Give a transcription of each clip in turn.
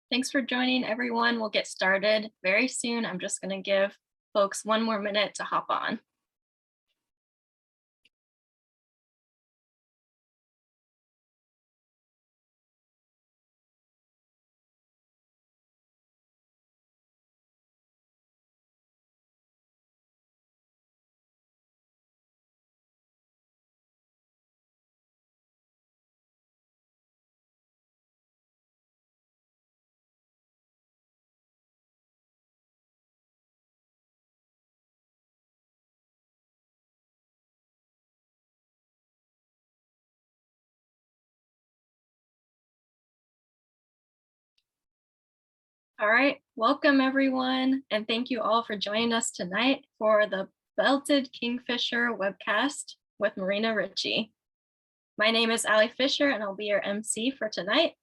Thanks for joining, everyone. We'll get started very soon. I'm just going to give folks one more minute to hop on. All right, welcome everyone, and thank you all for joining us tonight for the Belted Kingfisher webcast with Marina Richie. My name is Allie Fisher, and I'll be your MC for tonight.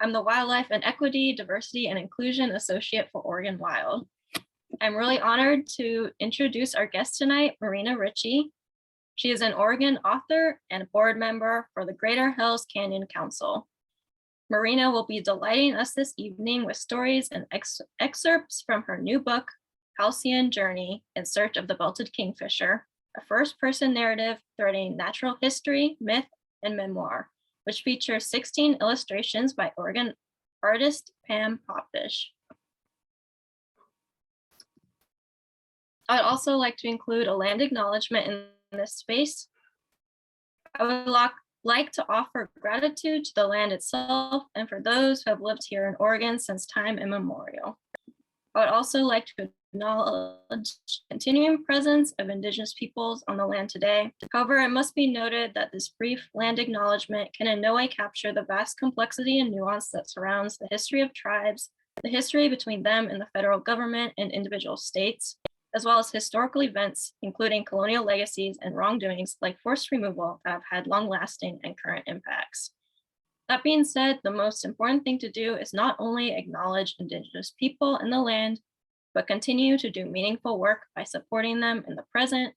I'm the Wildlife and Equity, Diversity, and Inclusion Associate for Oregon Wild. I'm really honored to introduce our guest tonight, Marina Richie. She is an Oregon author and a board member for the Greater Hells Canyon Council. Marina will be delighting us this evening with stories and excerpts from her new book, Halcyon Journey, In Search of the Belted Kingfisher, a first-person narrative threading natural history, myth, and memoir, which features 16 illustrations by Oregon artist Ram Papish. I'd also like to include a land acknowledgement in this space. I would like to offer gratitude to the land itself and for those who have lived here in Oregon since time immemorial. I would also like to acknowledge the continuing presence of Indigenous peoples on the land today. However, it must be noted that this brief land acknowledgement can in no way capture the vast complexity and nuance that surrounds the history of tribes, the history between them and the federal government and individual states, as well as historical events, including colonial legacies and wrongdoings like forced removal that have had long-lasting and current impacts. That being said, the most important thing to do is not only acknowledge Indigenous people in the land, but continue to do meaningful work by supporting them in the present,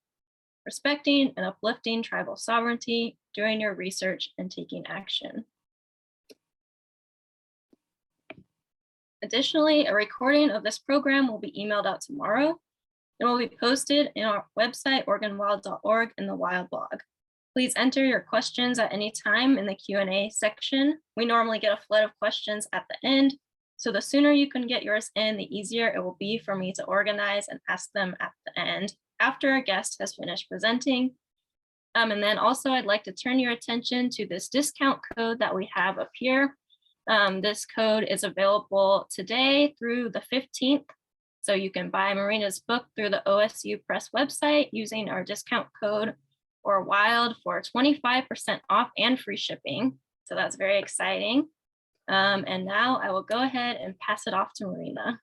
respecting and uplifting tribal sovereignty, doing your research, and taking action. Additionally, a recording of this program will be emailed out tomorrow. It will be posted in our website, OregonWild.org, in the Wild blog. Please enter your questions at any time in the Q&A section. We normally get a flood of questions at the end, so the sooner you can get yours in, the easier it will be for me to organize and ask them at the end, after our guest has finished presenting. And then also I'd like to turn your attention to this discount code that we have up here. This code is available today through the 15th. So you can buy Marina's book through the OSU Press website using our discount code or WILD for 25% off and free shipping. So that's very exciting. And now I will go ahead and pass it off to Marina.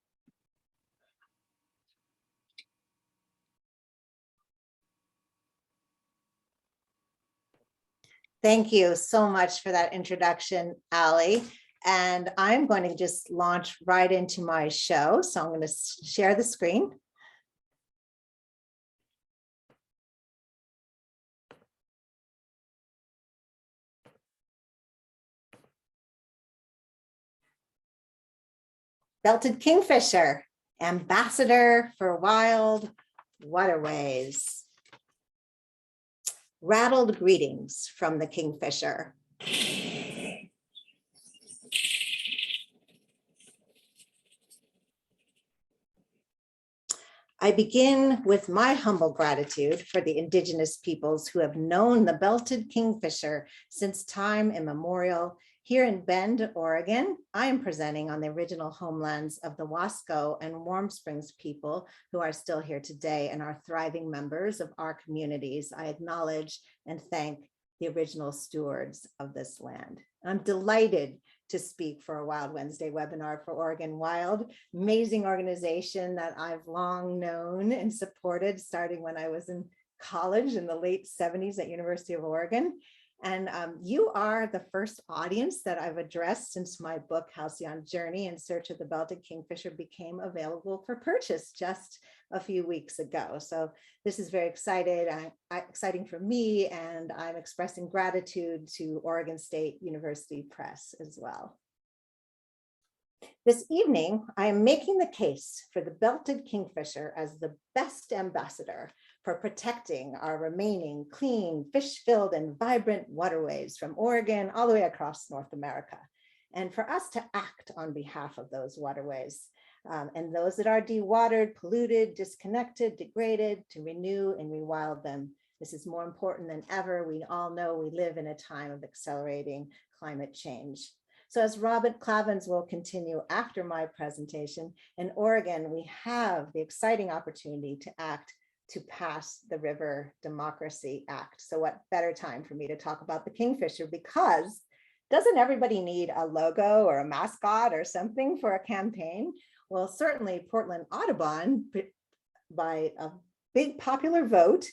Thank you so much for that introduction, Allie. And I'm going to just launch right into my show. So I'm going to share the screen. Belted Kingfisher, ambassador for wild waterways. Rattled greetings from the Kingfisher. I begin with my humble gratitude for the Indigenous peoples who have known the Belted Kingfisher since time immemorial. Here in Bend, Oregon, I am presenting on the original homelands of the Wasco and Warm Springs people who are still here today and are thriving members of our communities. I acknowledge and thank the original stewards of this land. I'm delighted to speak for a Wild Wednesday webinar for Oregon Wild, amazing organization that I've long known and supported starting when I was in college in the late 70s at University of Oregon. And you are the first audience that I've addressed since my book, Halcyon Journey, In Search of the Belted Kingfisher became available for purchase just a few weeks ago. So this is very exciting for me, and I'm expressing gratitude to Oregon State University Press as well. This evening, I am making the case for the belted kingfisher as the best ambassador for protecting our remaining clean, fish-filled and vibrant waterways from Oregon all the way across North America, and for us to act on behalf of those waterways and those that are dewatered, polluted, disconnected, degraded, to renew and rewild them. This is more important than ever. We all know we live in a time of accelerating climate change. So as Robert Clavins will continue after my presentation, in Oregon, we have the exciting opportunity to act to pass the River Democracy Act. So what better time for me to talk about the Kingfisher, because doesn't everybody need a logo or a mascot or something for a campaign? Well, certainly Portland Audubon, by a big popular vote,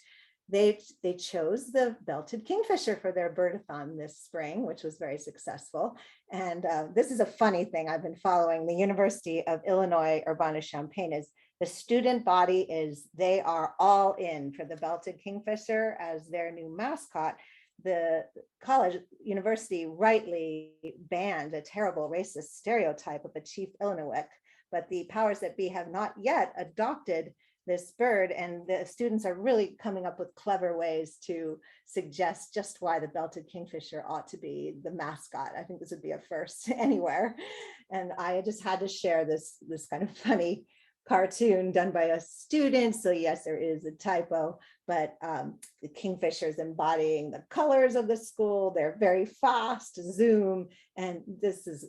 they chose the belted kingfisher for their birdathon this spring, which was very successful. And this is a funny thing I've been following. The University of Illinois Urbana-Champaign is the student body they are all in for the belted kingfisher as their new mascot. The university rightly banned a terrible racist stereotype of a chief Illinois, but the powers that be have not yet adopted this bird, and the students are really coming up with clever ways to suggest just why the belted kingfisher ought to be the mascot. I think this would be a first anywhere. And I just had to share this kind of funny cartoon done by a student. So yes, there is a typo, but the kingfisher is embodying the colors of the school. They're very fast, zoom, and this is,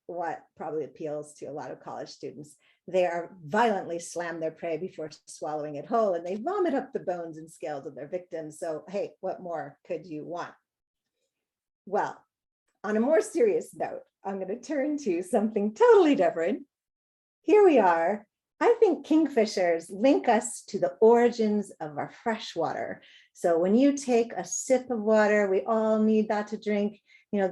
what probably appeals to a lot of college students. They are violently slam their prey before swallowing it whole, and they vomit up the bones and scales of their victims. So, hey, what more could you want? Well, on a more serious note, I'm going to turn to something totally different. Here we are. I think kingfishers link us to the origins of our fresh water. So when you take a sip of water, we all need that to drink.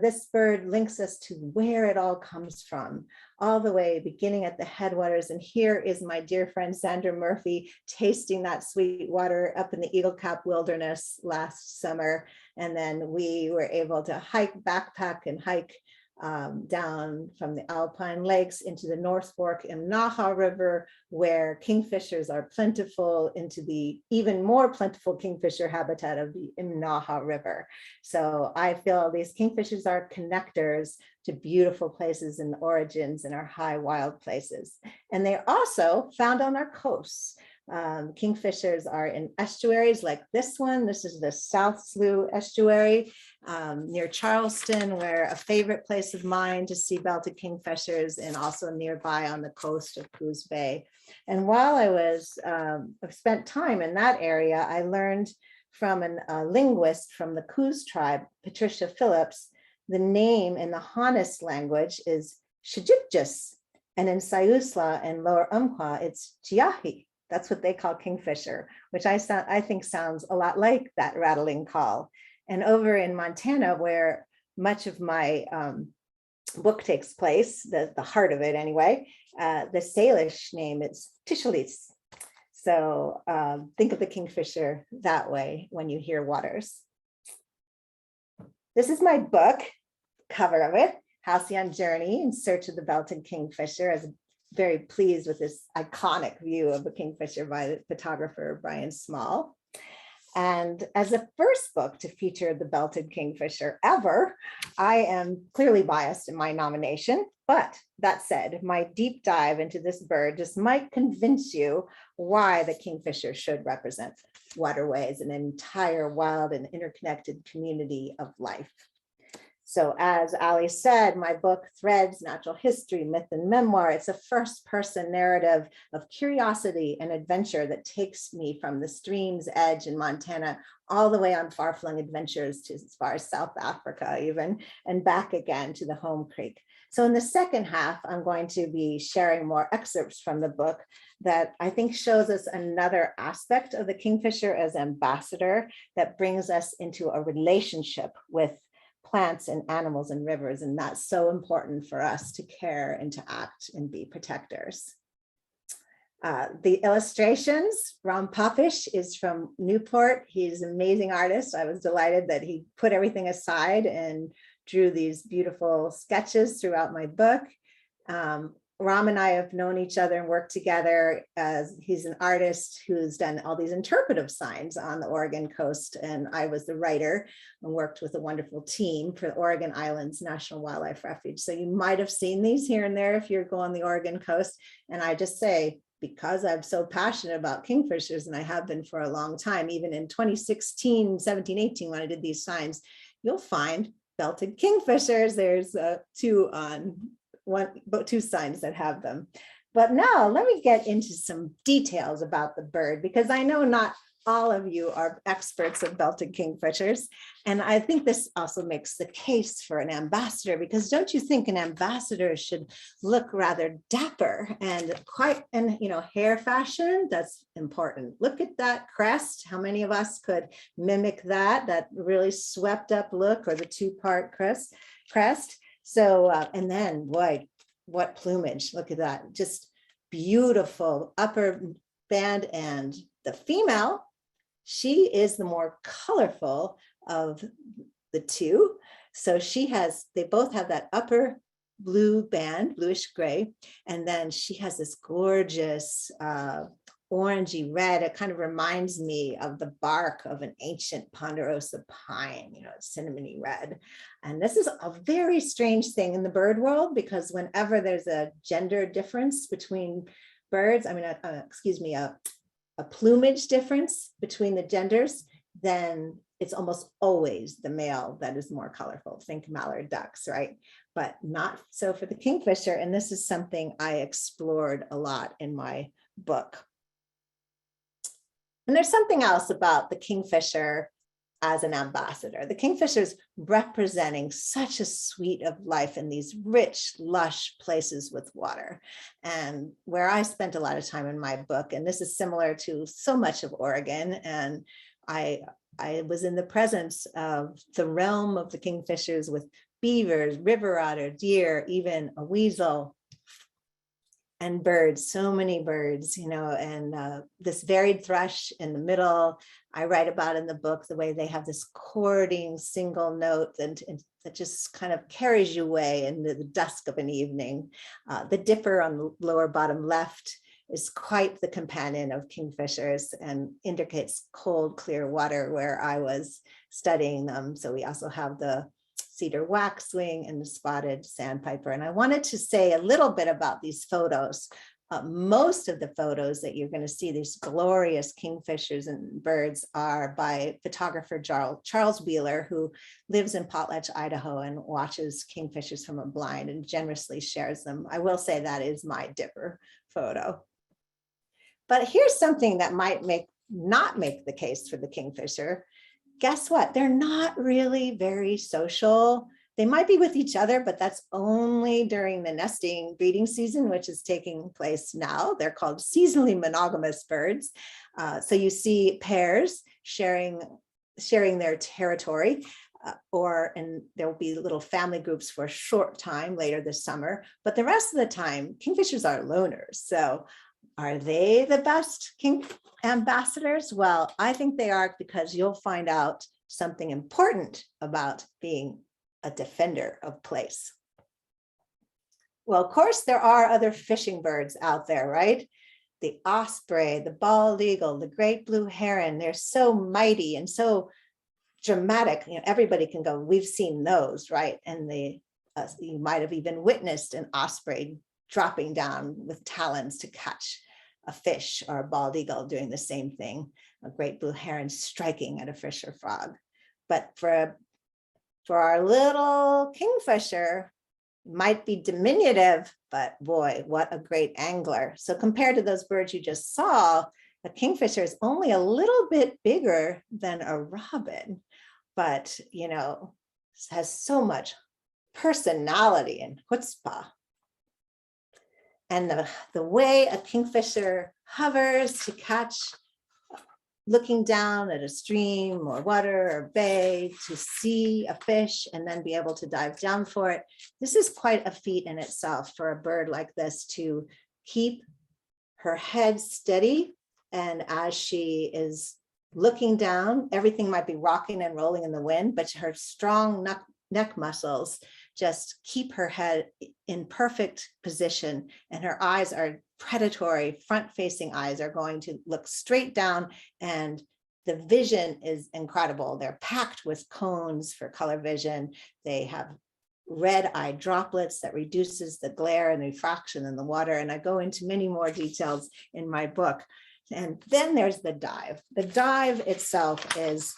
This bird links us to where it all comes from, all the way beginning at the headwaters. And here is my dear friend Sandra Murphy tasting that sweet water up in the Eagle Cap Wilderness last summer. And then we were able to backpack and hike down from the Alpine Lakes into the North Fork and Naha River, where kingfishers are plentiful, into the even more plentiful kingfisher habitat of the Naha River. So I feel these kingfishers are connectors to beautiful places and origins in our high wild places. And they're also found on our coasts. Kingfishers are in estuaries like this one. This is the South Slough estuary near Charleston, where a favorite place of mine to see belted kingfishers, and also nearby on the coast of Coos Bay. And while I've spent time in that area, I learned from a linguist from the Coos tribe, Patricia Phillips, the name in the Hanas language is Shijipjus, and in Siuslaw and Lower Umpqua, it's Chiahi. That's what they call kingfisher, which I think sounds a lot like that rattling call. And over in Montana, where much of my book takes place, the heart of it anyway, the Salish name is Tishalis. So think of the kingfisher that way when you hear waters. This is my book, cover of it, Halcyon Journey in Search of the Belted Kingfisher. I was very pleased with this iconic view of a kingfisher by the photographer Brian Small. And as the first book to feature the belted kingfisher ever, I am clearly biased in my nomination. But that said, my deep dive into this bird just might convince you why the kingfisher should represent waterways, an entire wild and interconnected community of life. So as Ali said, my book threads natural history, myth, and memoir. It's a first-person narrative of curiosity and adventure that takes me from the stream's edge in Montana all the way on far-flung adventures to as far as South Africa even, and back again to the home creek. So in the second half, I'm going to be sharing more excerpts from the book that I think shows us another aspect of the kingfisher as ambassador that brings us into a relationship with plants and animals and rivers. And that's so important for us to care and to act and be protectors. The illustrations, Ram Papish is from Newport. He's an amazing artist. I was delighted that he put everything aside and drew these beautiful sketches throughout my book. Ram and I have known each other and worked together as he's an artist who's done all these interpretive signs on the Oregon coast. And I was the writer and worked with a wonderful team for the Oregon Islands National Wildlife Refuge. So you might have seen these here and there if you're going the Oregon coast. And I just say, because I'm so passionate about kingfishers, and I have been for a long time, even in 2016, 17, 18, when I did these signs, you'll find belted kingfishers. There's two signs that have them. But now let me get into some details about the bird, because I know not all of you are experts of belted kingfishers. And I think this also makes the case for an ambassador, because don't you think an ambassador should look rather dapper and hair fashion? That's important. Look at that crest. How many of us could mimic that really swept up look, or the two-part crest? So, and then boy, what plumage, look at that. Just beautiful upper band. And the female, she is the more colorful of the two. So they both have that upper blue band, bluish gray. And then she has this gorgeous orangey red. It kind of reminds me of the bark of an ancient ponderosa pine, cinnamony red. And this is a very strange thing in the bird world, because whenever there's a gender difference between birds, a plumage difference between the genders, then it's almost always the male that is more colorful. Think mallard ducks, right? But not so for the kingfisher. And this is something I explored a lot in my book. And there's something else about the kingfisher as an ambassador. The kingfisher is representing such a suite of life in these rich, lush places with water. And where I spent a lot of time in my book, and this is similar to so much of Oregon, and I was in the presence of the realm of the kingfishers with beavers, river otter, deer, even a weasel, and birds, so many birds, and this varied thrush in the middle. I write about in the book the way they have this chording single note and that just kind of carries you away in the dusk of an evening. The dipper on the lower bottom left is quite the companion of kingfishers and indicates cold, clear water where I was studying them. So we also have the cedar waxwing and the spotted sandpiper. And I wanted to say a little bit about these photos. Most of the photos that you're going to see, these glorious kingfishers and birds, are by photographer Charles Wheeler, who lives in Potlatch, Idaho, and watches kingfishers from a blind and generously shares them. I will say that is my dipper photo. But here's something that might not make the case for the kingfisher. Guess what? They're not really very social. They might be with each other, but that's only during the nesting breeding season, which is taking place now. They're called seasonally monogamous birds. So you see pairs sharing their territory, and there will be little family groups for a short time later this summer. But the rest of the time, kingfishers are loners. So are they the best king ambassadors? Well, I think they are, because you'll find out something important about being a defender of place. Well, of course, there are other fishing birds out there, right? The osprey, the bald eagle, the great blue heron, they're so mighty and so dramatic. Everybody can go, we've seen those, right? And you might have even witnessed an osprey dropping down with talons to catch a fish, or a bald eagle doing the same thing, a great blue heron striking at a fish or frog. But for our little kingfisher, might be diminutive, but boy, what a great angler. So compared to those birds you just saw, a kingfisher is only a little bit bigger than a robin, but has so much personality and chutzpah. And the way a kingfisher hovers to catch, looking down at a stream or water or bay to see a fish and then be able to dive down for it. This is quite a feat in itself for a bird like this to keep her head steady. And as she is looking down, everything might be rocking and rolling in the wind, but her strong neck muscles just keep her head in perfect position, and her eyes are predatory, front-facing eyes are going to look straight down, and the vision is incredible. They're packed with cones for color vision. They have red eye droplets that reduces the glare and refraction in the water. And I go into many more details in my book. And then there's the dive. The dive itself is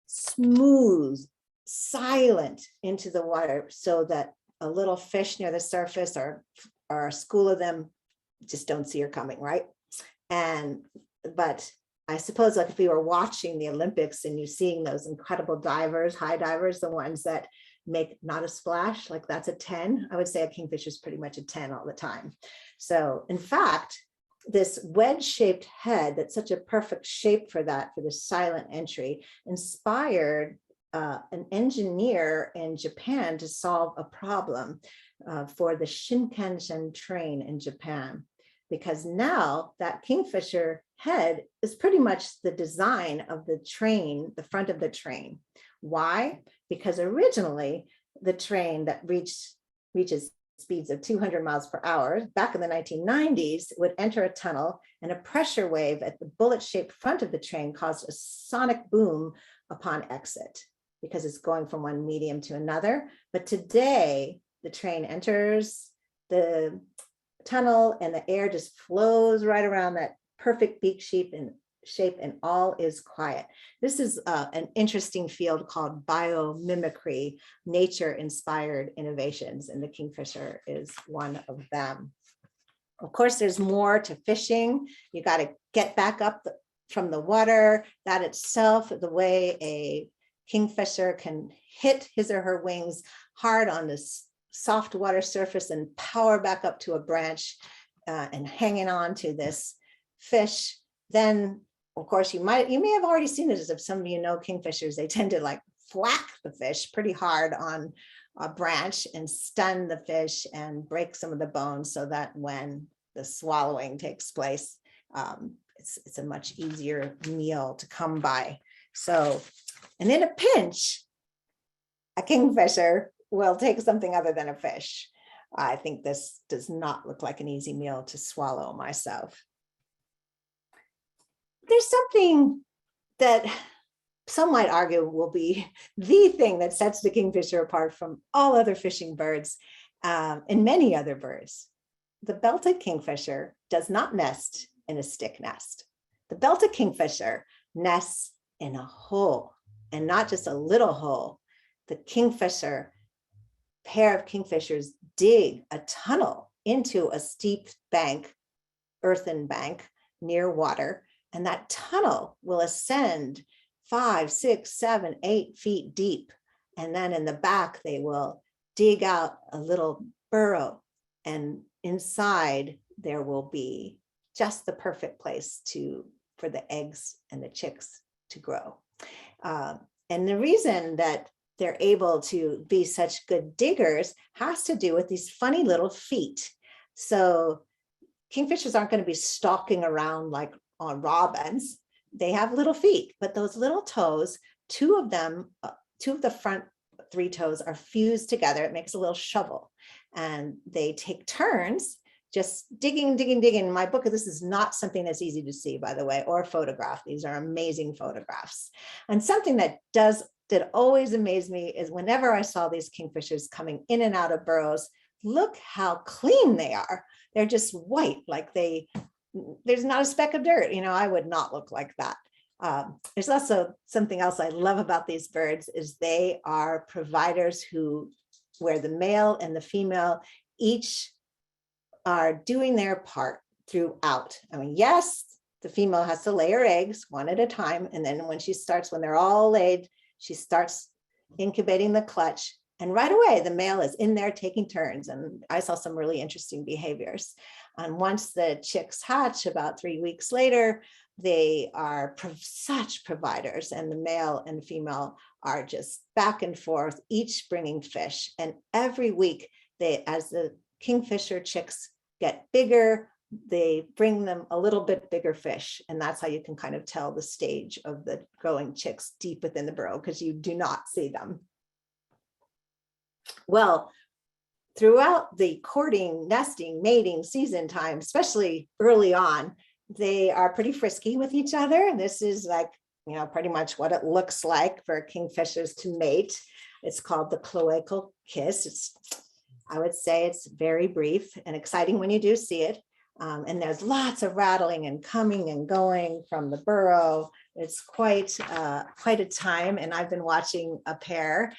smooth, silent into the water, so that a little fish near the surface or a school of them just don't see her coming, right? But I suppose, like, if we were watching the Olympics and you're seeing those incredible divers, high divers, the ones that make not a splash, like that's a 10, I would say a kingfisher is pretty much a 10 all the time. So in fact, this wedge-shaped head, that's such a perfect shape for that, for the silent entry, inspired an engineer in Japan to solve a problem for the Shinkansen train in Japan. Because now that kingfisher head is pretty much the design of the train, the front of the train. Why? Because originally the train that reaches speeds of 200 miles per hour back in the 1990s would enter a tunnel, and a pressure wave at the bullet-shaped front of the train caused a sonic boom upon exit, because it's going from one medium to another. But today the train enters the tunnel and the air just flows right around that perfect beak shape, and all is quiet. This is an interesting field called biomimicry, nature-inspired innovations, and the kingfisher is one of them. Of course, there's more to fishing. You got to get back up from the water. That itself, the way a kingfisher can hit his or her wings hard on this soft water surface and power back up to a branch and hanging on to this fish. Then, of course, you may have already seen this. If some of you know kingfishers, they tend to like thwack the fish pretty hard on a branch and stun the fish and break some of the bones, so that when the swallowing takes place, it's a much easier meal to come by. So, and in a pinch, a kingfisher will take something other than a fish. I think this does not look like an easy meal to swallow myself. There's something that some might argue will be the thing that sets the kingfisher apart from all other fishing birds and many other birds. The belted kingfisher does not nest in a stick nest. The belted kingfisher nests in a hole, and not just a little hole. The pair of kingfishers dig a tunnel into a steep bank, earthen bank near water, and that tunnel will ascend 5, 6, 7, 8 feet deep. And then in the back, they will dig out a little burrow, and inside there will be just the perfect place for the eggs and the chicks to grow. And the reason that they're able to be such good diggers has to do with these funny little feet. So kingfishers aren't going to be stalking around like on robins. They have little feet, but those little toes, two of the front 3 toes are fused together. It makes a little shovel, and they take turns just digging. In my book, this is not something that's easy to see, by the way, or photograph. These are amazing photographs. And something that always amazed me is whenever I saw these kingfishers coming in and out of burrows, look how clean they are. They're just white, like there's not a speck of dirt. I would not look like that. There's also something else I love about these birds is they are providers where the male and the female each are doing their part throughout. I mean, yes, the female has to lay her eggs one at a time. And then when they're all laid, she starts incubating the clutch. And right away, the male is in there taking turns. And I saw some really interesting behaviors. And once the chicks hatch, about 3 weeks later, they are such providers. And the male and female are just back and forth, each bringing fish. And every week, as the kingfisher chicks get bigger, they bring them a little bit bigger fish. And that's how you can kind of tell the stage of the growing chicks deep within the burrow, because you do not see them. Well, throughout the courting, nesting, mating season time, especially early on, they are pretty frisky with each other. And this is like, pretty much what it looks like for kingfishers to mate. It's called the cloacal kiss. I would say it's very brief and exciting when you do see it. And there's lots of rattling and coming and going from the burrow. It's quite a time. And I've been watching a pair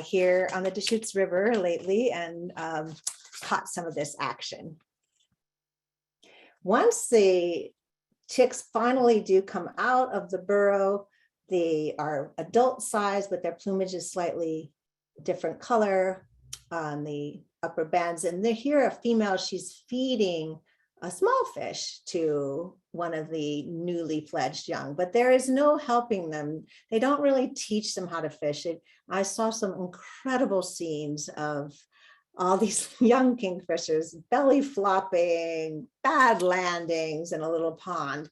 here on the Deschutes River lately and caught some of this action. Once the chicks finally do come out of the burrow, they are adult size, but their plumage is slightly different color on the upper bands. And here a female, she's feeding a small fish to one of the newly fledged young, but there is no helping them. They don't really teach them how to fish. I saw some incredible scenes of all these young kingfishers belly flopping, bad landings in a little pond,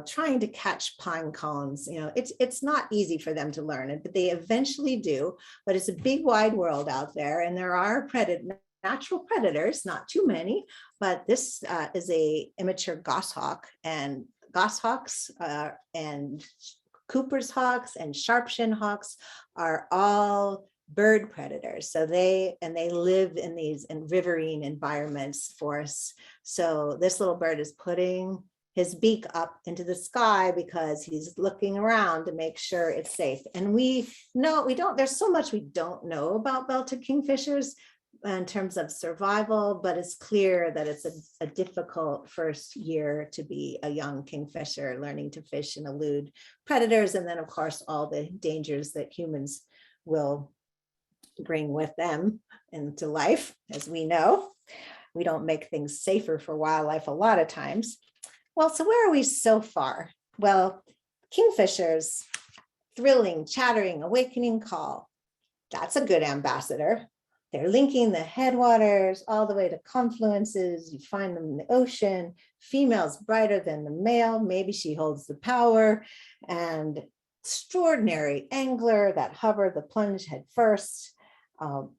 trying to catch pine cones. It's not easy for them to learn it, but they eventually do. But it's a big wide world out there, and there are natural predators, not too many, but this is a immature goshawk, and goshawks and Cooper's hawks and sharp-shinned hawks are all bird predators. So they live in these riverine environments, forests. So this little bird is putting his beak up into the sky because he's looking around to make sure it's safe. And there's so much we don't know about belted kingfishers in terms of survival, but it's clear that it's a difficult first year to be a young kingfisher, learning to fish and elude predators. And then of course, all the dangers that humans will bring with them into life. As we know, we don't make things safer for wildlife a lot of times. Well, so where are we so far? Well, kingfishers, thrilling, chattering, awakening call. That's a good ambassador. They're linking the headwaters all the way to confluences. You find them in the ocean. Female's brighter than the male. Maybe she holds the power. And extraordinary angler that hover the plunge head first.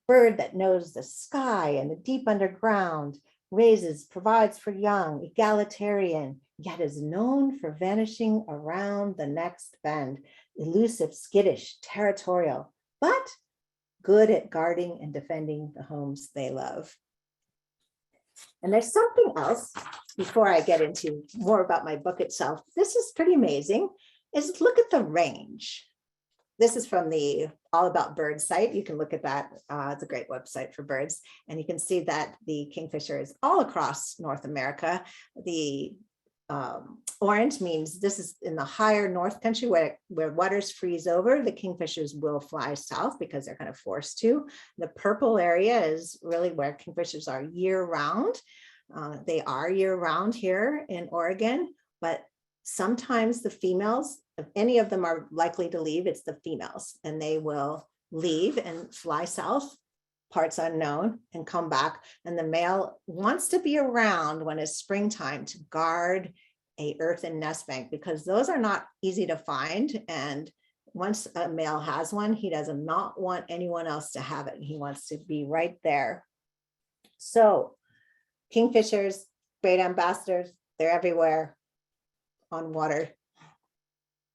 Bird that knows the sky and the deep underground, provides for young, egalitarian, yet is known for vanishing around the next bend, elusive, skittish, territorial, but good at guarding and defending the homes they love. And there's something else before I get into more about my book itself. This is pretty amazing, is look at the range. This is from the All About Birds site. You can look at that. It's a great website for birds. And you can see that the kingfisher is all across North America. The orange means this is in the higher North Country where waters freeze over. The kingfishers will fly south because they're kind of forced to. The purple area is really where kingfishers are year round. They are year round here in Oregon, but sometimes the females, if any of them are likely to leave, it's the females, and they will leave and fly south, parts unknown, and come back. And the male wants to be around when it's springtime to guard a earthen nest bank, because those are not easy to find. And once a male has one, he does not want anyone else to have it. He wants to be right there. So kingfishers, great ambassadors, they're everywhere on water.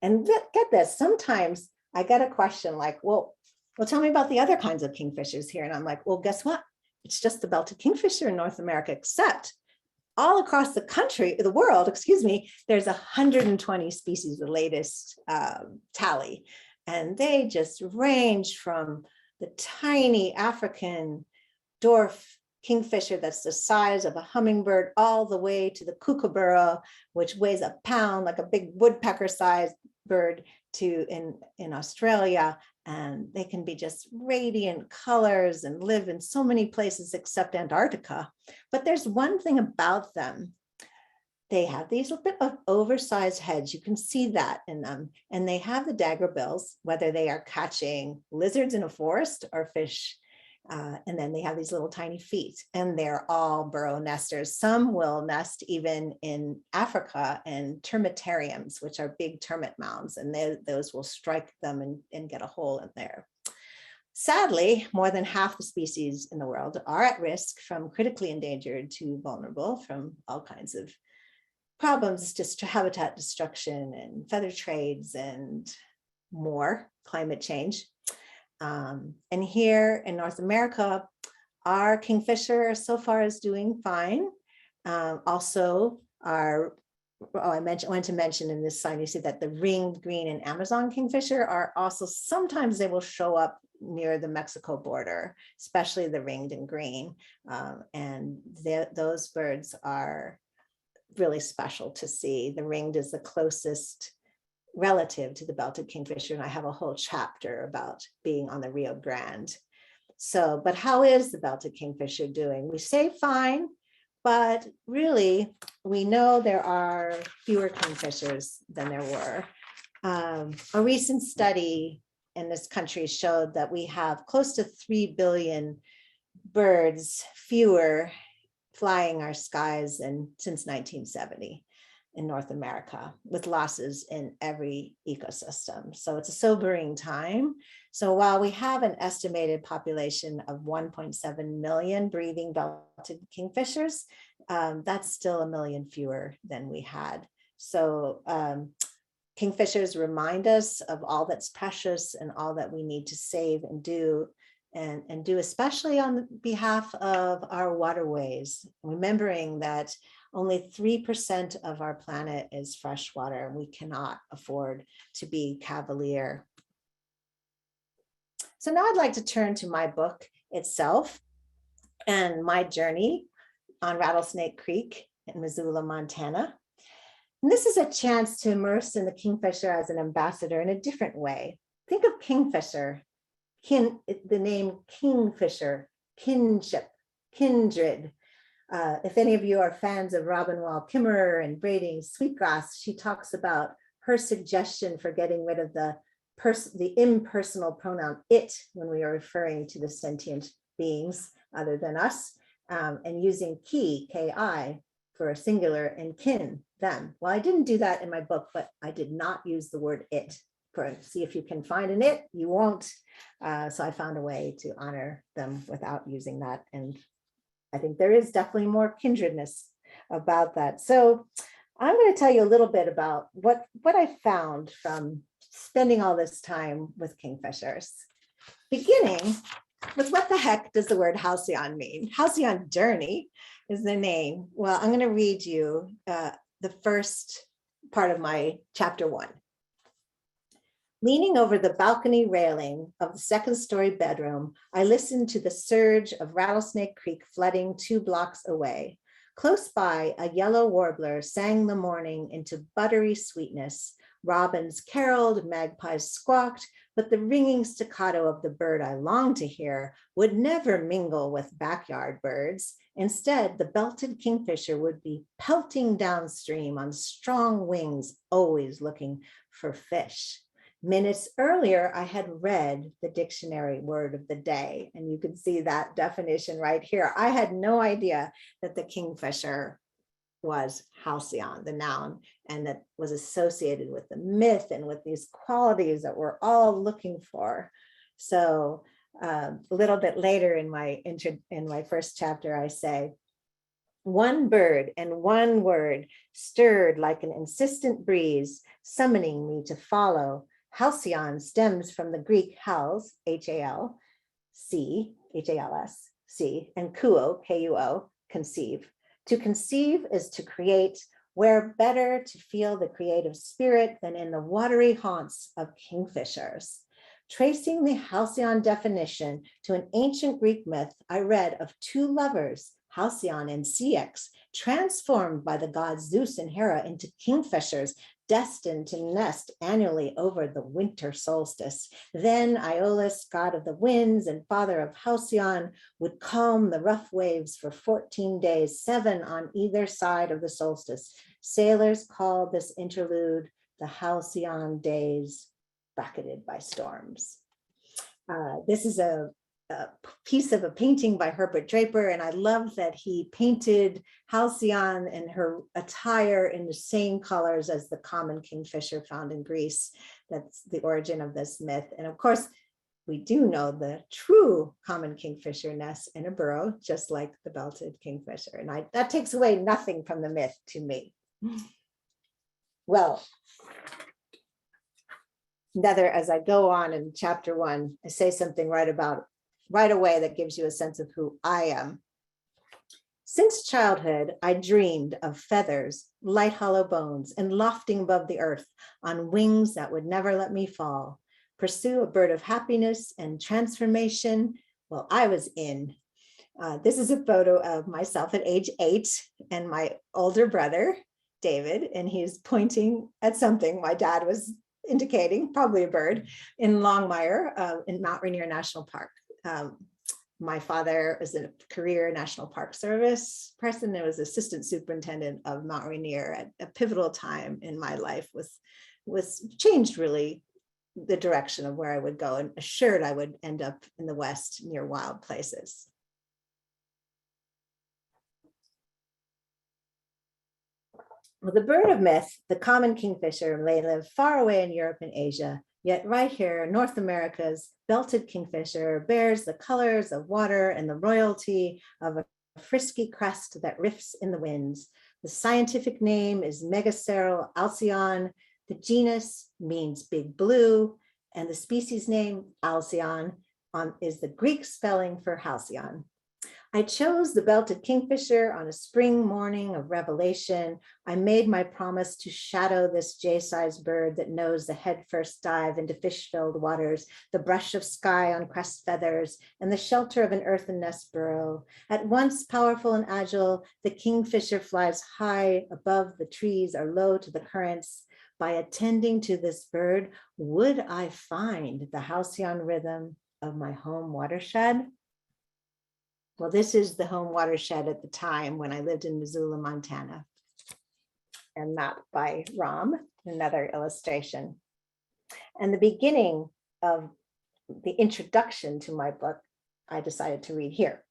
And get this, sometimes I get a question like, well, tell me about the other kinds of kingfishers here. And I'm like, well, guess what? It's just the belted kingfisher in North America, except all across the world, there's 120 species, the latest tally. And they just range from the tiny African dwarf kingfisher that's the size of a hummingbird all the way to the kookaburra, which weighs a pound, like a big woodpecker-sized bird, in Australia. And they can be just radiant colors and live in so many places except Antarctica. But there's one thing about them. They have these little bit of oversized heads. You can see that in them. And they have the dagger bills, whether they are catching lizards in a forest or fish. And then they have these little tiny feet, and they're all burrow nesters. Some will nest even in Africa in termitariums, which are big termite mounds, and those will strike them and get a hole in there. Sadly, more than half the species in the world are at risk, from critically endangered to vulnerable from all kinds of problems, just habitat destruction and feather trades and more, climate change. And here in North America, our kingfisher so far is doing fine. Also, I wanted to mention in this sign, you see that the ringed green and Amazon kingfisher are also, sometimes they will show up near the Mexico border, especially the ringed and green. And those birds are really special to see. The ringed is the closest relative to the belted kingfisher, and I have a whole chapter about being on the Rio Grande. So, but how is the belted kingfisher doing? We say fine, but really we know there are fewer kingfishers than there were. A recent study in this country showed that we have close to 3 billion birds fewer flying our skies since 1970 in North America, with losses in every ecosystem. So it's a sobering time. So while we have an estimated population of 1.7 million breeding belted kingfishers, that's still 1 million fewer than we had. So kingfishers remind us of all that's precious and all that we need to save and do, and do especially on behalf of our waterways, remembering that only 3% of our planet is freshwater, and we cannot afford to be cavalier. So now I'd like to turn to my book itself and my journey on Rattlesnake Creek in Missoula, Montana. And this is a chance to immerse in the kingfisher as an ambassador in a different way. Think of kingfisher, the name Kingfisher, kinship, kindred. If any of you are fans of Robin Wall Kimmerer and braiding sweetgrass, she talks about her suggestion for getting rid of the impersonal pronoun it when we are referring to the sentient beings other than us, and using ki, ki, for a singular, and kin, them. Well, I didn't do that in my book, but I did not use the word it. See if you can find an it, you won't. So I found a way to honor them without using that. And I think there is definitely more kindredness about that. So I'm going to tell you a little bit about what I found from spending all this time with kingfishers. Beginning with, what the heck does the word Halcyon mean? Halcyon Journey is the name. Well, I'm going to read you the first part of my chapter 1. Leaning over the balcony railing of the second-story bedroom, I listened to the surge of Rattlesnake Creek flooding 2 blocks away. Close by, a yellow warbler sang the morning into buttery sweetness. Robins caroled, magpies squawked, but the ringing staccato of the bird I longed to hear would never mingle with backyard birds. Instead, the belted kingfisher would be pelting downstream on strong wings, always looking for fish. Minutes earlier, I had read the dictionary word of the day, and you can see that definition right here. I had no idea that the kingfisher was halcyon, the noun, and that was associated with the myth and with these qualities that we're all looking for. So a little bit later in my first chapter, I say, one bird and one word stirred like an insistent breeze, summoning me to follow. Halcyon stems from the Greek hals, H-A-L-C, H-A-L-S-C, and kuo, K-U-O, conceive. To conceive is to create. Where better to feel the creative spirit than in the watery haunts of kingfishers? Tracing the halcyon definition to an ancient Greek myth I read of 2 lovers, Halcyon and Ceyx, transformed by the gods Zeus and Hera into kingfishers, destined to nest annually over the winter solstice. Then Aeolus, god of the winds and father of Halcyon, would calm the rough waves for 14 days, 7 on either side of the solstice. Sailors call this interlude the Halcyon days, bracketed by storms. This is a piece of a painting by Herbert Draper, and I love that he painted Halcyon and her attire in the same colors as the common kingfisher found in Greece. That's the origin of this myth. And of course, we do know the true common kingfisher nests in a burrow, just like the belted kingfisher. And that takes away nothing from the myth to me. Well, as I go on in chapter 1, I say something right away that gives you a sense of who I am. Since childhood, I dreamed of feathers, light hollow bones, and lofting above the earth on wings that would never let me fall. Pursue a bird of happiness and transformation. Well, I was in. This is a photo of myself at age 8 and my older brother, David, and he's pointing at something my dad was indicating, probably a bird, in Longmire in Mount Rainier National Park. My father was a career National Park Service person and was assistant superintendent of Mount Rainier at a pivotal time in my life, was changed really the direction of where I would go and assured I would end up in the West near wild places. Well, the bird of myth, the common kingfisher, may live far away in Europe and Asia, yet right here, North America's belted kingfisher bears the colors of water and the royalty of a frisky crest that riffs in the winds. The scientific name is Megaceral Halcyon. The genus means big blue, and the species name, Halcyon, is the Greek spelling for halcyon. I chose the belted kingfisher on a spring morning of revelation. I made my promise to shadow this J-sized bird that knows the headfirst dive into fish-filled waters, the brush of sky on crest feathers, and the shelter of an earthen nest burrow. At once powerful and agile, the kingfisher flies high above the trees or low to the currents. By attending to this bird, would I find the halcyon rhythm of my home watershed? Well, this is the home watershed at the time when I lived in Missoula, Montana. And mapped by Ram, another illustration. And the beginning of the introduction to my book, I decided to read here.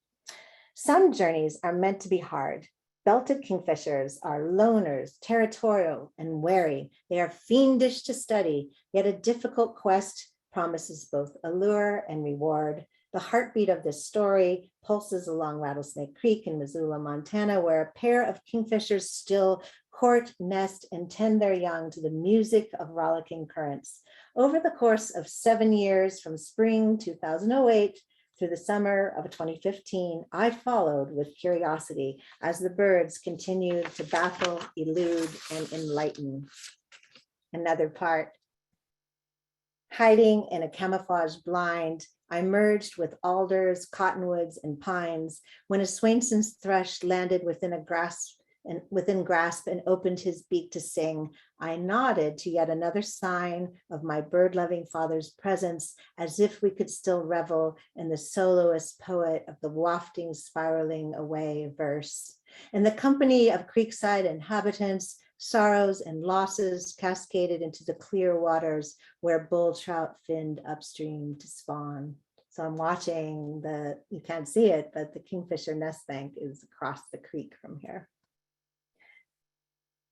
Some journeys are meant to be hard. Belted kingfishers are loners, territorial, and wary. They are fiendish to study, yet a difficult quest promises both allure and reward. The heartbeat of this story pulses along Rattlesnake Creek in Missoula, Montana, where a pair of kingfishers still court, nest, and tend their young to the music of rollicking currents. Over the course of 7 years, from spring 2008 through the summer of 2015, I followed with curiosity as the birds continued to baffle, elude, and enlighten. Another part. Hiding in a camouflage blind, I merged with alders, cottonwoods, and pines when a Swainson's thrush landed within grasp and opened his beak to sing. I nodded to yet another sign of my bird-loving father's presence, as if we could still revel in the soloist poet of the wafting, spiraling away verse. In the company of creekside inhabitants, sorrows and losses cascaded into the clear waters where bull trout finned upstream to spawn. So I'm watching you can't see it, but the kingfisher nest bank is across the creek from here.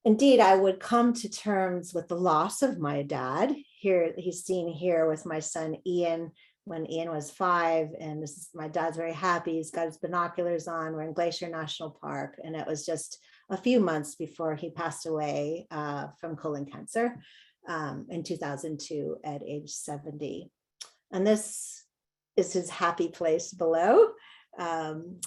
Indeed, I would come to terms with the loss of my dad. Here, he's seen here with my son Ian when Ian was 5, and my dad's very happy. He's got his binoculars on. We're in Glacier National Park, and it was just a few months before he passed away from colon cancer in 2002 at age 70. And this is his happy place below.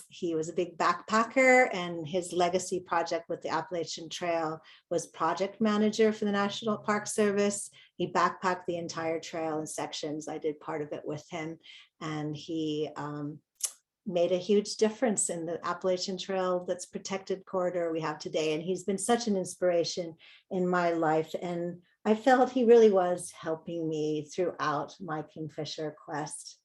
He was a big backpacker, and his legacy project with the Appalachian Trail was project manager for the National Park Service. He backpacked the entire trail in sections. I did part of it with him, and he made a huge difference in the Appalachian Trail, that's protected corridor we have today. And he's been such an inspiration in my life. And I felt he really was helping me throughout my Kingfisher quest.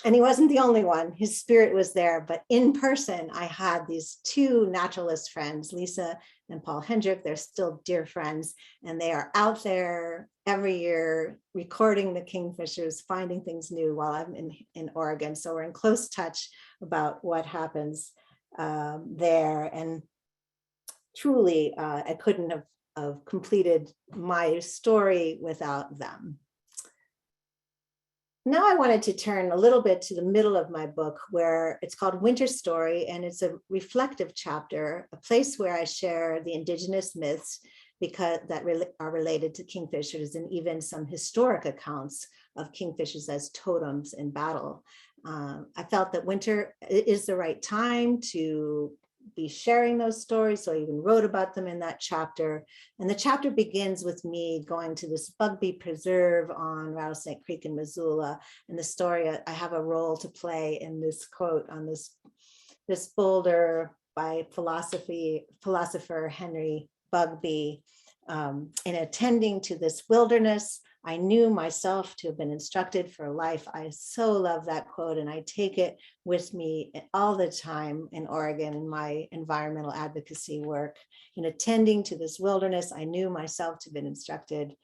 And he wasn't the only one. His spirit was there, but in person, I had these 2 naturalist friends, Lisa and Paul Hendrick. They're still dear friends, and they are out there every year recording the kingfishers, finding things new while I'm in Oregon. So we're in close touch about what happens there. And truly, I couldn't have completed my story without them. Now I wanted to turn a little bit to the middle of my book, where it's called Winter Story, and it's a reflective chapter, a place where I share the Indigenous myths because are related to kingfishers, and even some historic accounts of kingfishers as totems in battle. I felt that winter is the right time to be sharing those stories, so I even wrote about them in that chapter. And the chapter begins with me going to this Bugby Preserve on Rattlesnake Creek in Missoula. And the story, I have a role to play in this quote on this boulder by philosopher Henry Bugby. In attending to this wilderness, I knew myself to have been instructed for life. I so love that quote, and I take it with me all the time in Oregon in my environmental advocacy work. In attending to this wilderness, I knew myself to have been instructed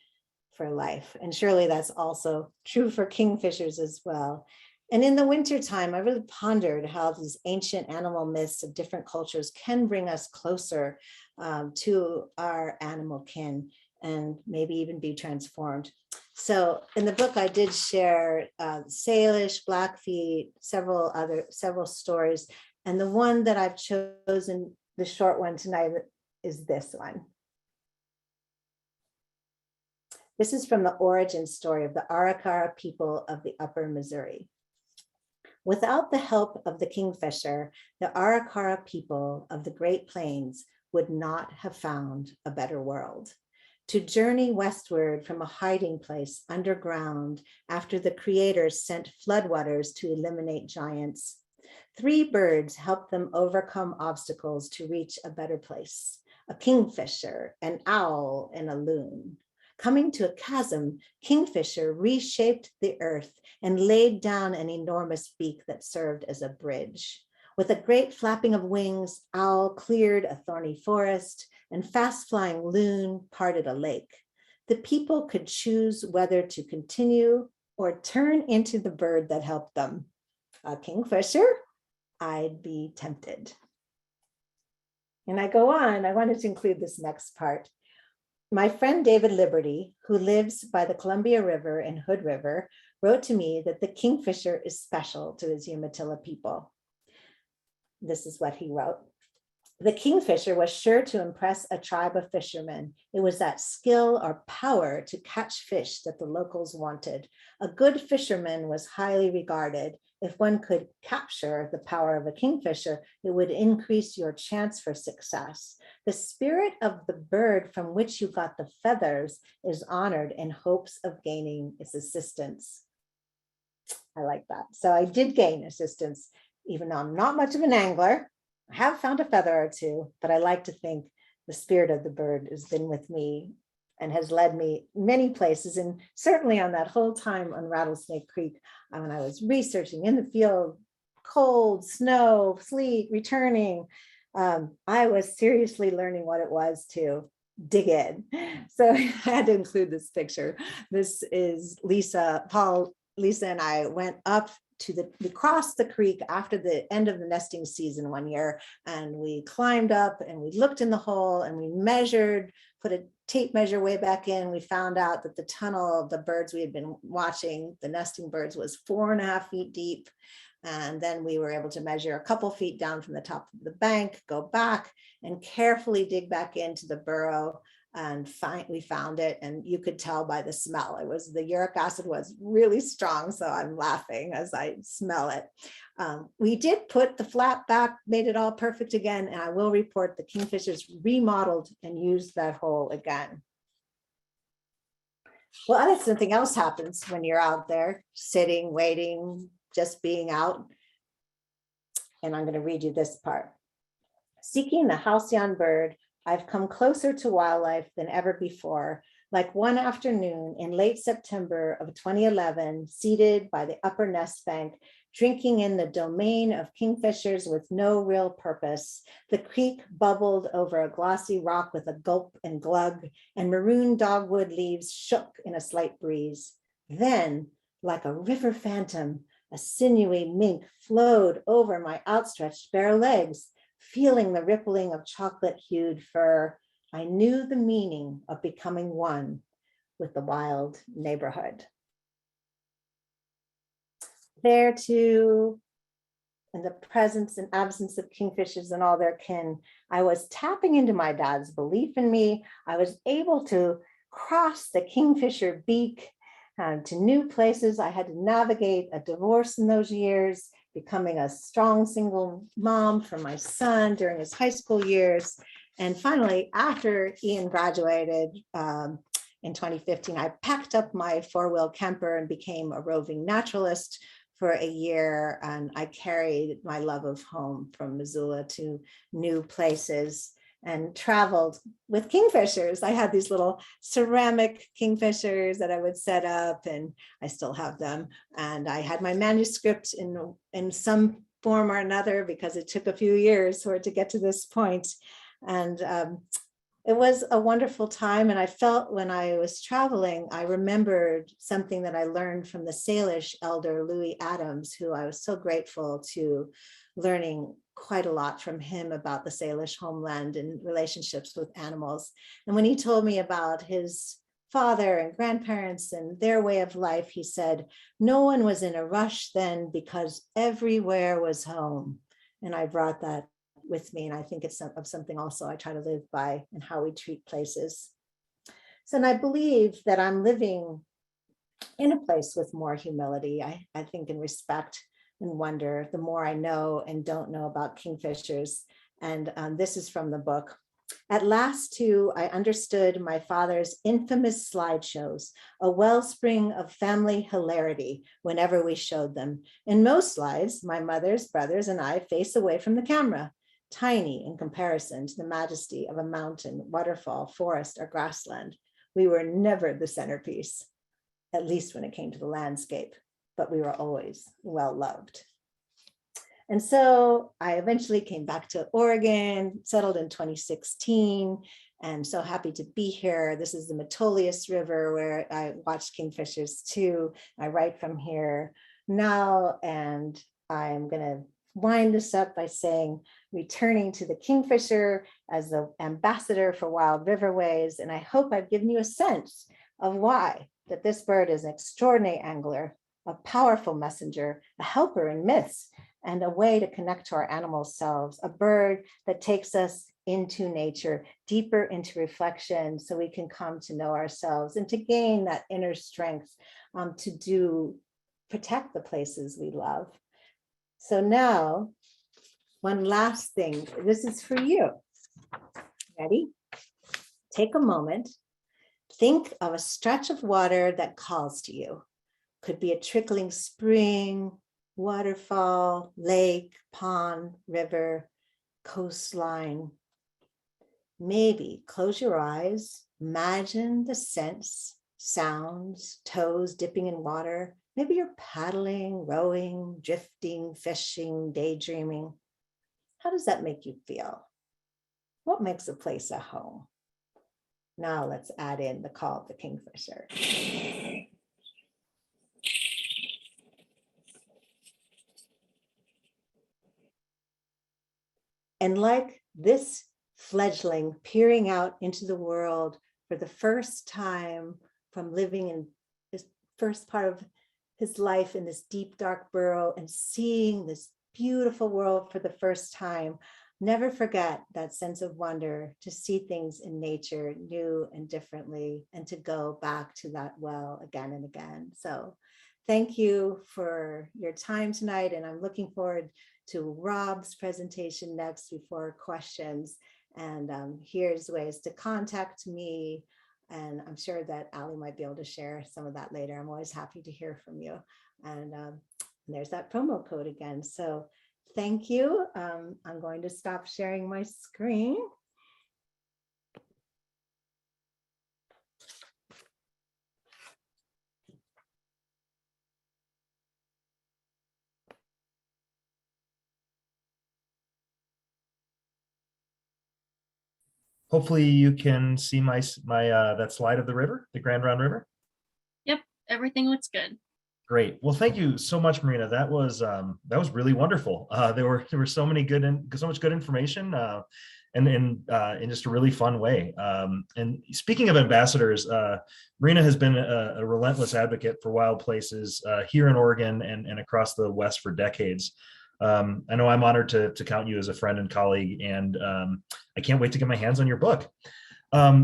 for life. And surely that's also true for kingfishers as well. And in the wintertime, I really pondered how these ancient animal myths of different cultures can bring us closer to our animal kin and maybe even be transformed. So in the book, I did share Salish, Blackfeet, several stories. And the one that I've chosen, the short one tonight, is this one. This is from the origin story of the Arikara people of the Upper Missouri. Without the help of the Kingfisher, the Arikara people of the Great Plains would not have found a better world. To journey westward from a hiding place underground after the creators sent floodwaters to eliminate giants, 3 birds helped them overcome obstacles to reach a better place: a kingfisher, an owl, and a loon. Coming to a chasm, Kingfisher reshaped the earth and laid down an enormous beak that served as a bridge. With a great flapping of wings, Owl cleared a thorny forest, and fast-flying Loon parted a lake. The people could choose whether to continue or turn into the bird that helped them. A kingfisher? I'd be tempted. And I go on, I wanted to include this next part. My friend David Liberty, who lives by the Columbia River and Hood River, wrote to me that the kingfisher is special to his Umatilla people. This is what he wrote. The kingfisher was sure to impress a tribe of fishermen. It was that skill or power to catch fish that the locals wanted. A good fisherman was highly regarded. If one could capture the power of a kingfisher, it would increase your chance for success. The spirit of the bird from which you got the feathers is honored in hopes of gaining its assistance. I like that. So I did gain assistance, even though I'm not much of an angler. I have found a feather or two, but I like to think the spirit of the bird has been with me and has led me many places. And certainly on that whole time on Rattlesnake Creek, when I was researching in the field, cold, snow, sleet, returning, I was seriously learning what it was to dig in. So I had to include this picture. This is Lisa and I went up we crossed the creek after the end of the nesting season one year, and we climbed up and we looked in the hole and we measured, put a tape measure way back in. We found out that the tunnel of the birds we had been watching, the nesting birds, was 4.5 feet deep. And then we were able to measure a couple feet down from the top of the bank, go back and carefully dig back into the burrow. And we found it, and you could tell by the smell. The uric acid was really strong, so I'm laughing as I smell it. We did put the flap back, made it all perfect again, and I will report the kingfishers remodeled and used that hole again. Well, something else happens when you're out there sitting, waiting, just being out. And I'm going to read you this part. Seeking the Halcyon bird, I've come closer to wildlife than ever before. Like one afternoon in late September of 2011, seated by the upper nest bank, drinking in the domain of kingfishers with no real purpose, the creek bubbled over a glossy rock with a gulp and glug, and maroon dogwood leaves shook in a slight breeze. Then, like a river phantom, a sinewy mink flowed over my outstretched bare legs. Feeling the rippling of chocolate-hued fur, I knew the meaning of becoming one with the wild neighborhood. there too, in the presence and absence of kingfishers and all their kin, I was tapping into my dad's belief in me. I was able to cross the kingfisher beak to new places. I had to navigate a divorce in those years, becoming a strong single mom for my son during his high school years. And finally, after Ian graduated in 2015, I packed up my four-wheel camper and became a roving naturalist for a year. And I carried my love of home from Missoula to new places and traveled with kingfishers. I had these little ceramic kingfishers that I would set up, and I still have them. And I had my manuscript in some form or another, because it took a few years for it to get to this point. And it was a wonderful time. And I felt when I was traveling, I remembered something that I learned from the Salish elder, Louis Adams, who I was so grateful to, learning quite a lot from him about the Salish homeland and relationships with animals. And when he told me about his father and grandparents and their way of life, he said, no one was in a rush then because everywhere was home. And I brought that with me, and I think it's of something also I try to live by in how we treat places. So, and I believe that I'm living in a place with more humility, I think, in respect and wonder, the more I know and don't know about kingfishers. And this is from the book. At last, too, I understood my father's infamous slideshows, a wellspring of family hilarity whenever we showed them. In most slides, my mother's brothers and I face away from the camera, tiny in comparison to the majesty of a mountain, waterfall, forest, or grassland. We were never the centerpiece, at least when it came to the landscape, but we were always well loved. And so I eventually came back to Oregon, settled in 2016, and so happy to be here. This is the Metolius River, where I watched kingfishers too. I write from here now, and I'm going to wind this up by saying, returning to the kingfisher as the ambassador for wild riverways. And I hope I've given you a sense of why that this bird is an extraordinary angler, a powerful messenger, a helper in myths, and a way to connect to our animal selves, a bird that takes us into nature, deeper into reflection, so we can come to know ourselves and to gain that inner strength to protect the places we love. So now, one last thing, this is for you. Ready? Take a moment. Think of a stretch of water that calls to you. Could be a trickling spring, waterfall, lake, pond, river, coastline. Maybe close your eyes, imagine the scents, sounds, toes dipping in water. Maybe you're paddling, rowing, drifting, fishing, daydreaming. How does that make you feel? What makes a place a home? Now let's add in the call of the kingfisher. And like this fledgling peering out into the world for the first time, from living in this first part of his life in this deep, dark burrow and seeing this beautiful world for the first time, never forget that sense of wonder to see things in nature new and differently, and to go back to that well again and again. So thank you for your time tonight, and I'm looking forward to Rob's presentation next before questions. And here's ways to contact me. And I'm sure that Ali might be able to share some of that later. I'm always happy to hear from you. And there's that promo code again. So thank you. I'm going to stop sharing my screen. Hopefully you can see my that slide of the river, the Grand Ronde River. Yep, everything looks good. Great. Well, thank you so much, Marina. That was really wonderful. There were so much good information. in just a really fun way. And speaking of ambassadors, Marina has been a relentless advocate for wild places here in Oregon and across the West for decades. I know I'm honored to count you as a friend and colleague, and I can't wait to get my hands on your book.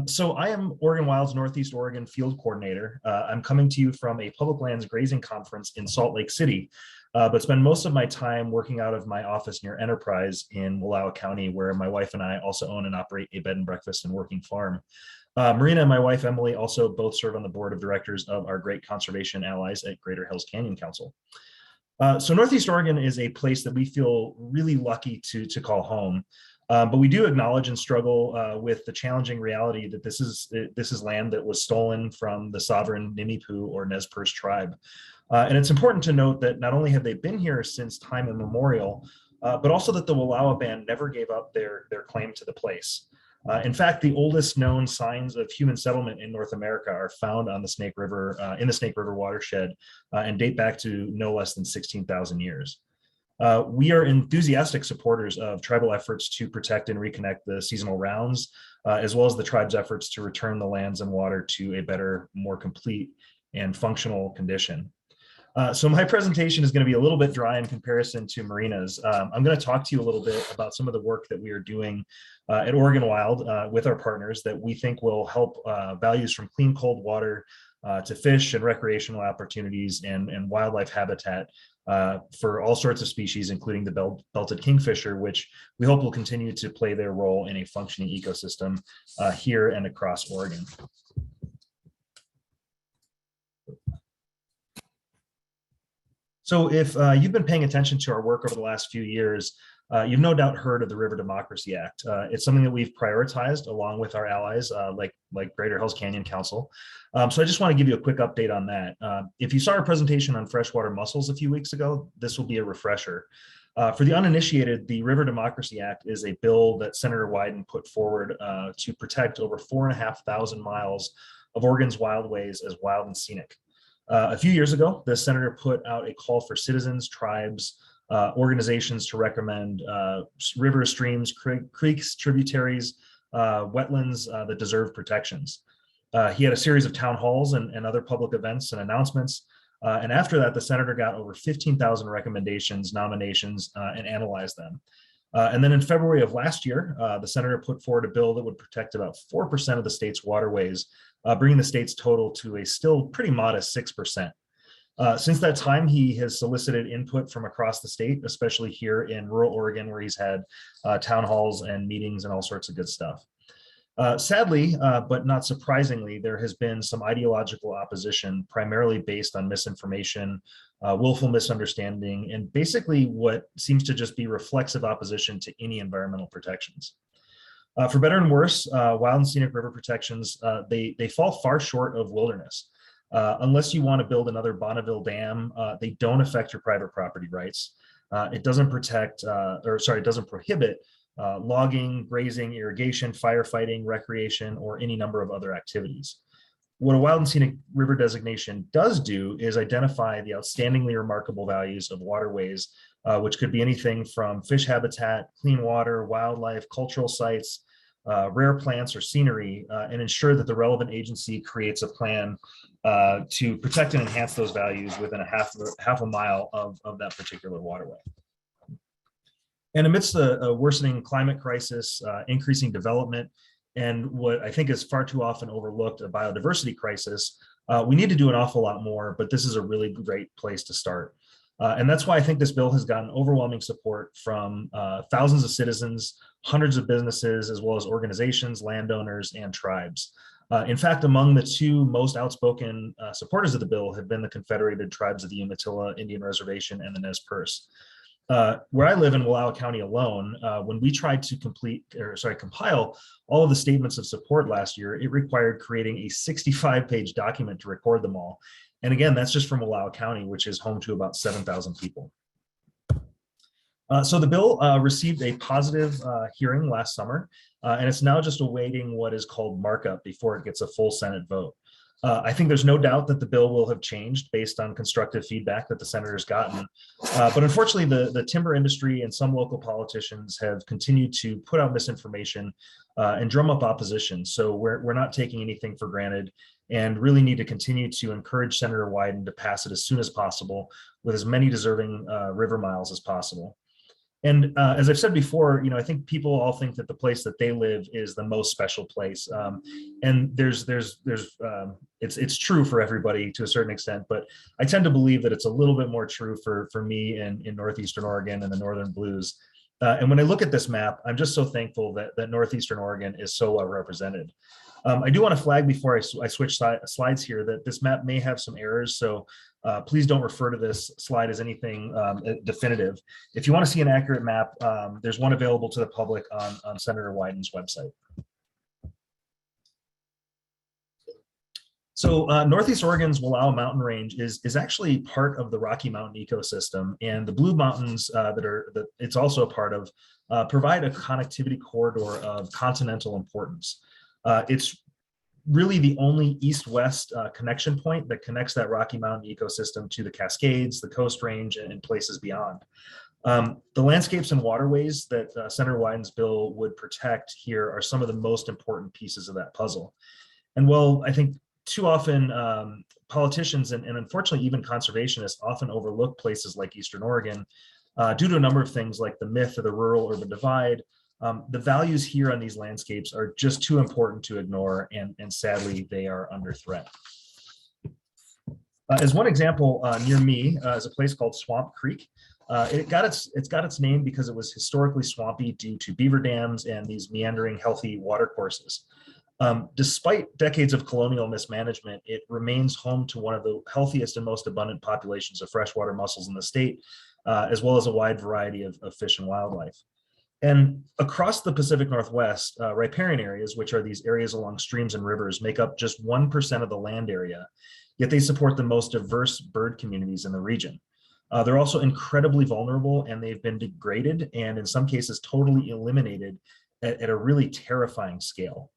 So I am Oregon Wild's Northeast Oregon Field Coordinator. I'm coming to you from a public lands grazing conference in Salt Lake City, but spend most of my time working out of my office near Enterprise in Wallowa County, where my wife and I also own and operate a bed and breakfast and working farm. Marina and my wife, Emily, also both serve on the board of directors of our great conservation allies at Greater Hills Canyon Council. So Northeast Oregon is a place that we feel really lucky to call home. But we do acknowledge and struggle with the challenging reality that this is land that was stolen from the sovereign Nimiipuu or Nez Perce tribe. And it's important to note that not only have they been here since time immemorial, but also that the Wallowa band never gave up their claim to the place. In fact, the oldest known signs of human settlement in North America are found on the Snake River, in the Snake River watershed, and date back to no less than 16,000 years. We are enthusiastic supporters of tribal efforts to protect and reconnect the seasonal rounds, as well as the tribe's efforts to return the lands and water to a better, more complete and functional condition. So my presentation is going to be a little bit dry in comparison to Marina's. I'm going to talk to you a little bit about some of the work that we are doing at Oregon Wild with our partners that we think will help values from clean, cold water to fish and recreational opportunities and wildlife habitat for all sorts of species, including the belted kingfisher, which we hope will continue to play their role in a functioning ecosystem here and across Oregon. So if you've been paying attention to our work over the last few years, you've no doubt heard of the River Democracy Act. It's something that we've prioritized along with our allies like Greater Hills Canyon Council. So I just want to give you a quick update on that. If you saw our presentation on freshwater mussels a few weeks ago, this will be a refresher. For the uninitiated, the River Democracy Act is a bill that Senator Wyden put forward to protect over 4,500 miles of Oregon's wildways as wild and scenic. A few years ago, the senator put out a call for citizens, tribes, organizations to recommend rivers, streams, creeks, tributaries, wetlands that deserve protections. He had a series of town halls and other public events and announcements. And after that, the senator got over 15,000 recommendations, nominations, and analyzed them. And then in February of last year, the senator put forward a bill that would protect about 4% of the state's waterways, bringing the state's total to a still pretty modest 6%. Since that time, he has solicited input from across the state, especially here in rural Oregon, where he's had town halls and meetings and all sorts of good stuff. Sadly, but not surprisingly, there has been some ideological opposition, primarily based on misinformation, willful misunderstanding, and basically what seems to just be reflexive opposition to any environmental protections. For better and worse, wild and scenic river protections, they fall far short of wilderness. Unless you want to build another Bonneville Dam, they don't affect your private property rights. It doesn't it doesn't prohibit logging, grazing, irrigation, firefighting, recreation, or any number of other activities. What a wild and scenic river designation does do is identify the outstandingly remarkable values of waterways, which could be anything from fish habitat, clean water, wildlife, cultural sites, rare plants or scenery, and ensure that the relevant agency creates a plan to protect and enhance those values within a half a mile of that particular waterway. And amidst the worsening climate crisis, increasing development, and what I think is far too often overlooked, a biodiversity crisis, we need to do an awful lot more, but this is a really great place to start. And that's why I think this bill has gotten overwhelming support from thousands of citizens, hundreds of businesses, as well as organizations, landowners, and tribes. In fact, among the two most outspoken supporters of the bill have been the Confederated Tribes of the Umatilla Indian Reservation and the Nez Perce. Where I live in Wallowa County alone, when we tried to compile all of the statements of support last year, it required creating a 65-page document to record them all. And again, that's just from Wallowa County, which is home to about 7,000 people. So the bill received a positive hearing last summer, and it's now just awaiting what is called markup before it gets a full Senate vote. I think there's no doubt that the bill will have changed based on constructive feedback that the senator's gotten. But unfortunately, the timber industry and some local politicians have continued to put out misinformation and drum up opposition. So we're not taking anything for granted and really need to continue to encourage Senator Wyden to pass it as soon as possible with as many deserving river miles as possible. And as I've said before, I think people all think that the place that they live is the most special place, and it's true for everybody to a certain extent. But I tend to believe that it's a little bit more true for me in northeastern Oregon and the Northern Blues. And when I look at this map, I'm just so thankful that northeastern Oregon is so well represented. I do want to flag before I switch slides here that this map may have some errors, so please don't refer to this slide as anything definitive. If you want to see an accurate map, there's one available to the public on Senator Wyden's website. So Northeast Oregon's Wallowa Mountain Range is actually part of the Rocky Mountain ecosystem, and the Blue Mountains that it's also a part of provide a connectivity corridor of continental importance. It's really the only east-west connection point that connects that Rocky Mountain ecosystem to the Cascades, the Coast Range, and places beyond. The landscapes and waterways that Senator Wyden's bill would protect here are some of the most important pieces of that puzzle. And while I think too often politicians and unfortunately even conservationists often overlook places like Eastern Oregon due to a number of things like the myth of the rural-urban divide, the values here on these landscapes are just too important to ignore, and sadly, they are under threat. As one example, near me is a place called Swamp Creek. It's got its name because it was historically swampy due to beaver dams and these meandering, healthy water courses. Despite decades of colonial mismanagement, it remains home to one of the healthiest and most abundant populations of freshwater mussels in the state, as well as a wide variety of fish and wildlife. And across the Pacific Northwest, riparian areas, which are these areas along streams and rivers, make up just 1% of the land area, yet they support the most diverse bird communities in the region. They're also incredibly vulnerable, and they've been degraded and in some cases totally eliminated at a really terrifying scale.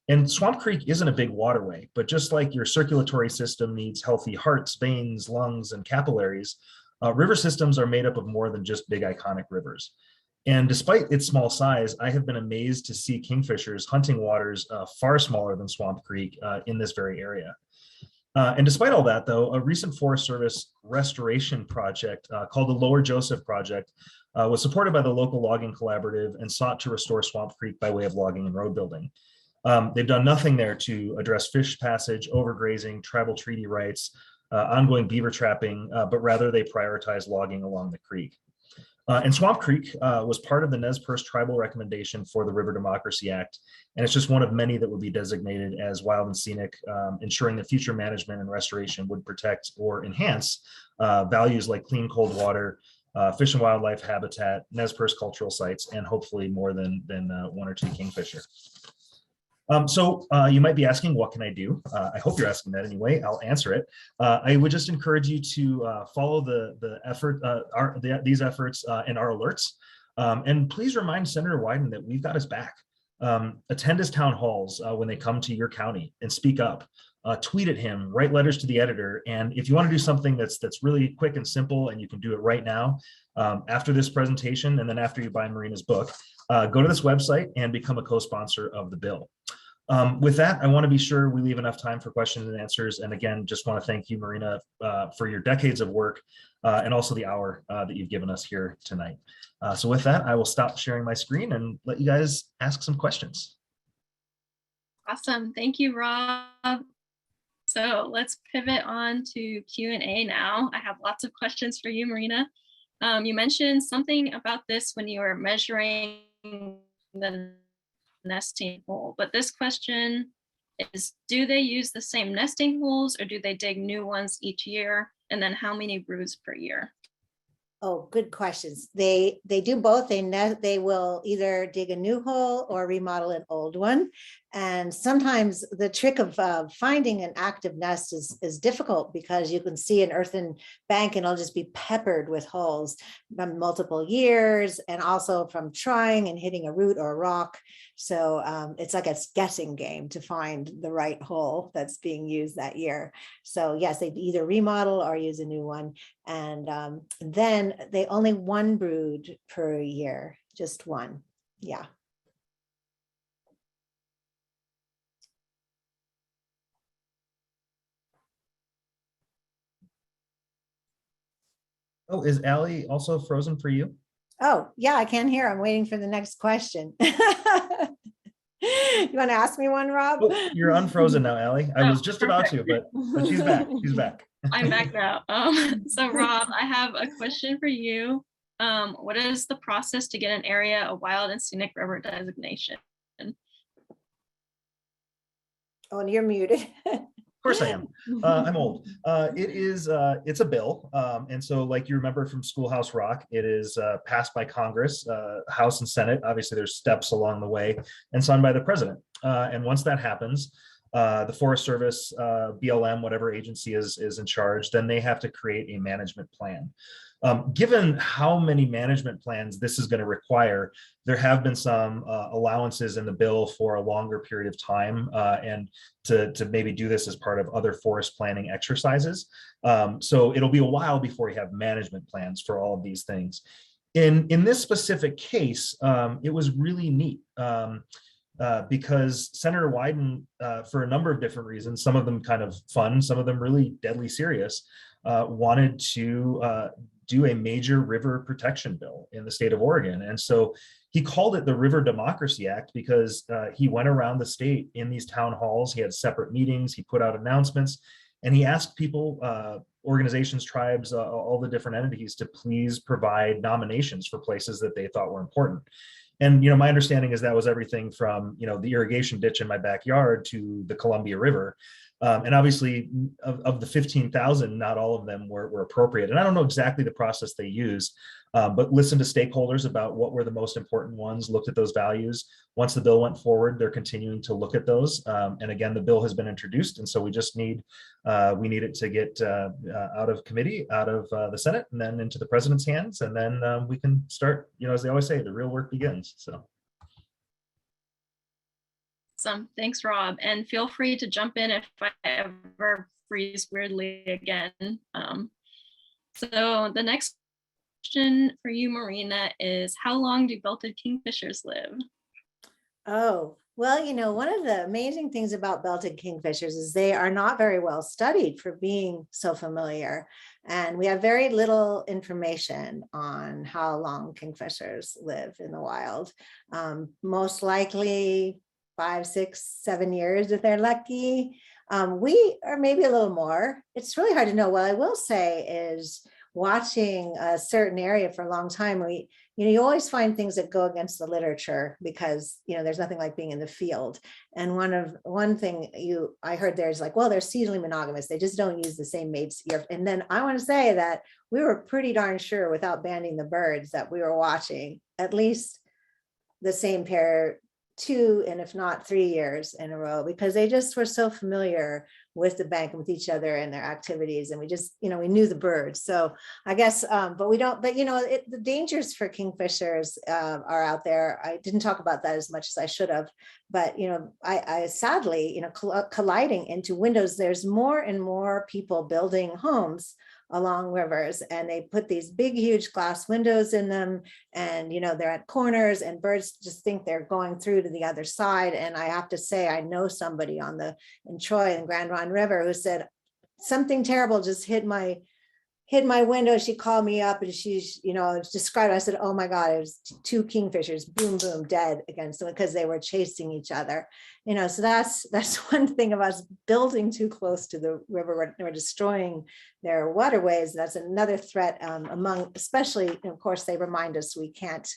And Swamp Creek isn't a big waterway, but just like your circulatory system needs healthy hearts, veins, lungs, and capillaries, river systems are made up of more than just big iconic rivers. And despite its small size, I have been amazed to see kingfishers hunting waters far smaller than Swamp Creek in this very area. And despite all that, though, a recent Forest Service restoration project called the Lower Joseph Project was supported by the local logging collaborative and sought to restore Swamp Creek by way of logging and road building. They've done nothing there to address fish passage, overgrazing, tribal treaty rights, ongoing beaver trapping, but rather they prioritize logging along the creek. And Swamp Creek was part of the Nez Perce tribal recommendation for the River Democracy Act, and it's just one of many that would be designated as wild and scenic, ensuring that future management and restoration would protect or enhance values like clean, cold water, fish and wildlife habitat, Nez Perce cultural sites, and hopefully more than one or two kingfisher. So you might be asking, what can I do? I hope you're asking that anyway. I'll answer it. I would just encourage you to follow these efforts and our alerts. And please remind Senator Wyden that we've got his back. Attend his town halls when they come to your county and speak up. Tweet at him, write letters to the editor. And if you want to do something that's really quick and simple, and you can do it right now, after this presentation, and then after you buy Marina's book, go to this website and become a co-sponsor of the bill. With that, I want to be sure we leave enough time for questions and answers. And again, just want to thank you, Marina, for your decades of work and also the hour that you've given us here tonight. So with that, I will stop sharing my screen and let you guys ask some questions. Awesome. Thank you, Rob. So let's pivot on to Q&A now. I have lots of questions for you, Marina. You mentioned something about this when you were measuring the nesting hole, but this question is, do they use the same nesting holes or do they dig new ones each year? And then how many broods per year? Oh, good questions. They do both. They will either dig a new hole or remodel an old one. And sometimes the trick of finding an active nest is difficult because you can see an earthen bank and it'll just be peppered with holes from multiple years and also from trying and hitting a root or a rock. So it's like a guessing game to find the right hole that's being used that year. So yes, they either remodel or use a new one. And then they only one brood per year, just one. Yeah. Oh, is Allie also frozen for you? Oh, yeah, I can't hear. I'm waiting for the next question. You want to ask me one, Rob? Oh, you're unfrozen now, Allie. I was just about to, but she's back. She's back. I'm back now. So Rob, I have a question for you. What is the process to get an area a wild and scenic river designation? Oh, and you're muted. Of course I am. I'm old. It's a bill. And so like you remember from Schoolhouse Rock, it is passed by Congress, House and Senate. Obviously there's steps along the way and signed by the president. And once that happens, the Forest Service, BLM, whatever agency is in charge, then they have to create a management plan. Given how many management plans this is going to require, there have been some allowances in the bill for a longer period of time and to maybe do this as part of other forest planning exercises. So it'll be a while before you have management plans for all of these things. In this specific case, it was really neat. Because Senator Wyden, for a number of different reasons, some of them kind of fun, some of them really deadly serious, wanted to do a major river protection bill in the state of Oregon. And so he called it the River Democracy Act because he went around the state in these town halls. He had separate meetings, he put out announcements, and he asked people, organizations, tribes, all the different entities to please provide nominations for places that they thought were important. And, my understanding is that was everything from, the irrigation ditch in my backyard to the Columbia River. And obviously of the 15,000, not all of them were appropriate. And I don't know exactly the process they used, but listened to stakeholders about what were the most important ones, looked at those values. Once the bill went forward, they're continuing to look at those. And again, the bill has been introduced. And so we just need it to get out of committee, out of the Senate, and then into the president's hands. And then we can start, as they always say, the real work begins. So. Thanks, Rob. And feel free to jump in if I ever freeze weirdly again. So the next question for you, Marina, is how long do belted kingfishers live? Oh, well, one of the amazing things about belted kingfishers is they are not very well studied for being so familiar. And we have very little information on how long kingfishers live in the wild. Most likely 5, 6, 7 years if they're lucky. We are maybe a little more. It's really hard to know. What I will say is watching a certain area for a long time, you always find things that go against the literature because, there's nothing like being in the field. And one thing I heard there's like, well, they're seasonally monogamous. They just don't use the same mates year. And then I want to say that we were pretty darn sure without banding the birds that we were watching at least the same pair 2 and if not 3 years in a row, because they just were so familiar with the bank and with each other and their activities. And we just, we knew the birds. So I guess, but we don't, but the dangers for kingfishers are out there. I didn't talk about that as much as I should have, but, I sadly, colliding into windows, there's more and more people building homes along rivers, and they put these big, huge glass windows in them, and they're at corners, and birds just think they're going through to the other side. And I have to say, I know somebody in Troy and Grand Ronde River who said something terrible just hit my window. She called me up and she's, described, I said, oh my God, it was 2 kingfishers, boom, boom, dead against them because they were chasing each other. So that's one thing of us building too close to the river. We're destroying their waterways. That's another threat especially, of course, they remind us we can't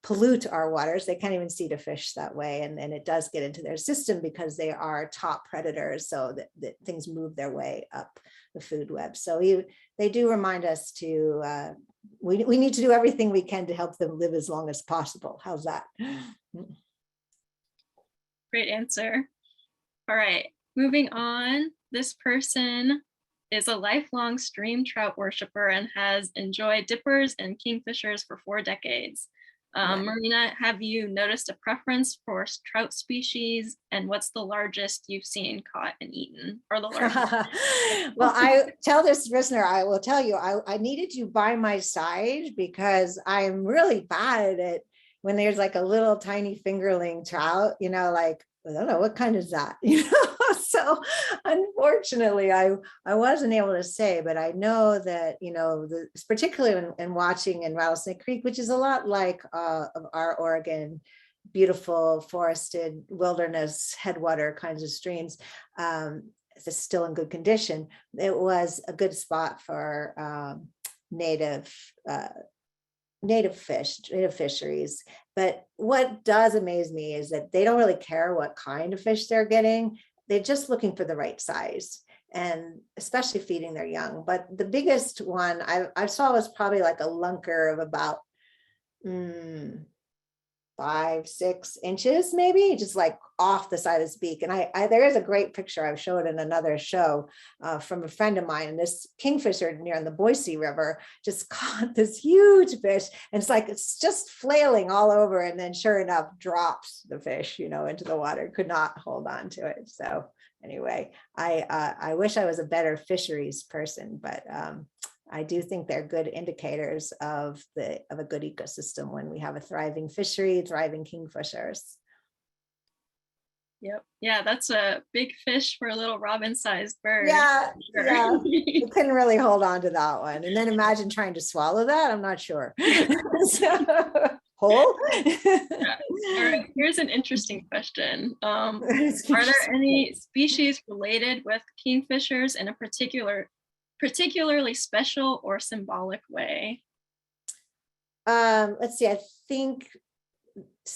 pollute our waters. They can't even see to fish that way. And it does get into their system because they are top predators. So that things move their way up the food web. So they do remind us to we need to do everything we can to help them live as long as possible. How's that? Great answer. All right, moving on. This person is a lifelong stream trout worshiper and has enjoyed dippers and kingfishers for 4 decades. Right. Marina, have you noticed a preference for trout species, and what's the largest you've seen caught and eaten, or the largest? Well, I tell this listener, I will tell you, I needed you by my side because I'm really bad at it when there's like a little tiny fingerling trout, you know, like, I don't know, what kind is that? You know, so unfortunately, I wasn't able to say, but I know that, you know, particularly in watching in Rattlesnake Creek, which is a lot like our Oregon, beautiful forested wilderness headwater kinds of streams. It's still in good condition. It was a good spot for native fisheries. But what does amaze me is that they don't really care what kind of fish they're getting. They're just looking for the right size, and especially feeding their young. But the biggest one I saw was probably like a lunker of about 5-6 inches, maybe, just like off the side of his beak. And there is a great picture I've showed in another show from a friend of mine. And this kingfisher near the Boise River just caught this huge fish, and it's just flailing all over. And then sure enough, drops the fish, you know, into the water, could not hold on to it. So anyway, I wish I was a better fisheries person, but I do think they're good indicators of a good ecosystem when we have a thriving fishery, thriving kingfishers. Yep. Yeah, that's a big fish for a little robin-sized bird. Yeah, Sure. yeah. You couldn't really hold on to that one. And then imagine trying to swallow that. I'm not sure. Whole? Yeah. All right, here's an interesting question. Are there any species related with kingfishers in a particularly special or symbolic way? Let's see, I think,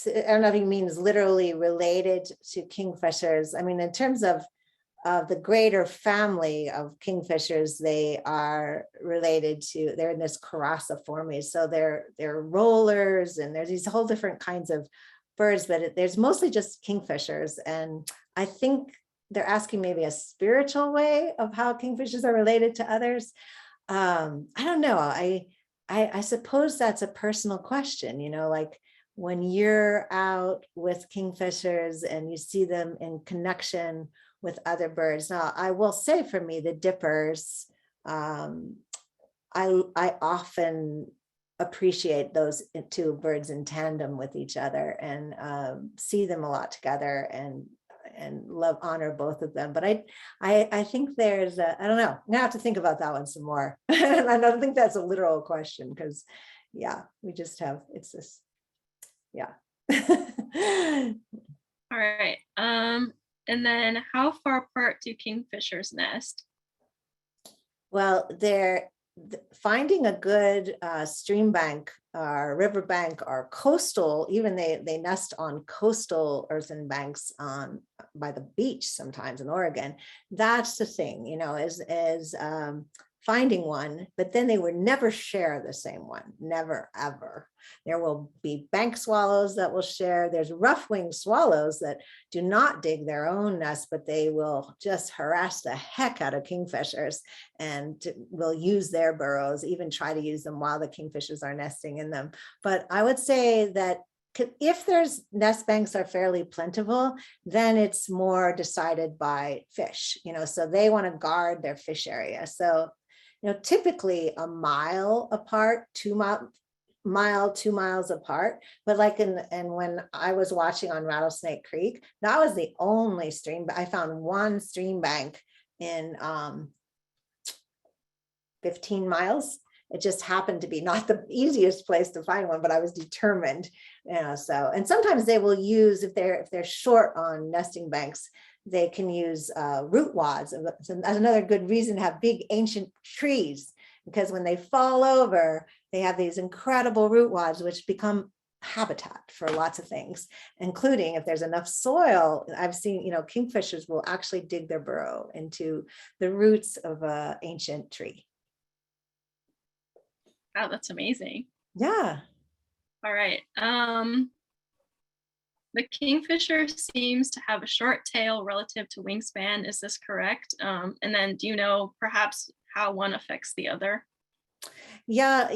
I don't know if he means literally related to kingfishers. I mean, in terms of the greater family of kingfishers, they are related to, they're in this Carassiformes. So they're rollers, and there's these whole different kinds of birds, but there's mostly just kingfishers. And I think they're asking maybe a spiritual way of how kingfishers are related to others. I don't know. I suppose that's a personal question, you know, like when you're out with kingfishers and you see them in connection with other birds. Now, I will say for me, the dippers, I often appreciate those two birds in tandem with each other, and see them a lot together, and honor both of them. But I think there's I don't know, I'm gonna have to think about that one some more. I don't think that's a literal question, because yeah, we just have, it's this, yeah. All right. And then how far apart do kingfishers nest? Well, they're finding a good stream bank or river bank or coastal, even they nest on coastal earthen banks by the beach sometimes in Oregon. That's the thing, you know, is finding one, but then they would never share the same one, never, ever. There will be bank swallows that will share. There's rough-winged swallows that do not dig their own nest, but they will just harass the heck out of kingfishers and will use their burrows, even try to use them while the kingfishers are nesting in them. But I would say that if there's nest banks are fairly plentiful, then it's more decided by fish, you know, so they want to guard their fish area. So, you know, typically a mile apart, 2 miles apart. But like and when I was watching on Rattlesnake Creek, that was the only stream. I found one stream bank in 15 miles. It just happened to be not the easiest place to find one, but I was determined, you know. So, and sometimes they will use, if they're short on nesting banks, they can use root wads. So that's another good reason to have big ancient trees, because when they fall over, they have these incredible root wads, which become habitat for lots of things, including if there's enough soil. I've seen, you know, kingfishers will actually dig their burrow into the roots of an ancient tree. Wow, that's amazing. Yeah. All right. The kingfisher seems to have a short tail relative to wingspan. Is this correct? And then do you know perhaps how one affects the other? Yeah,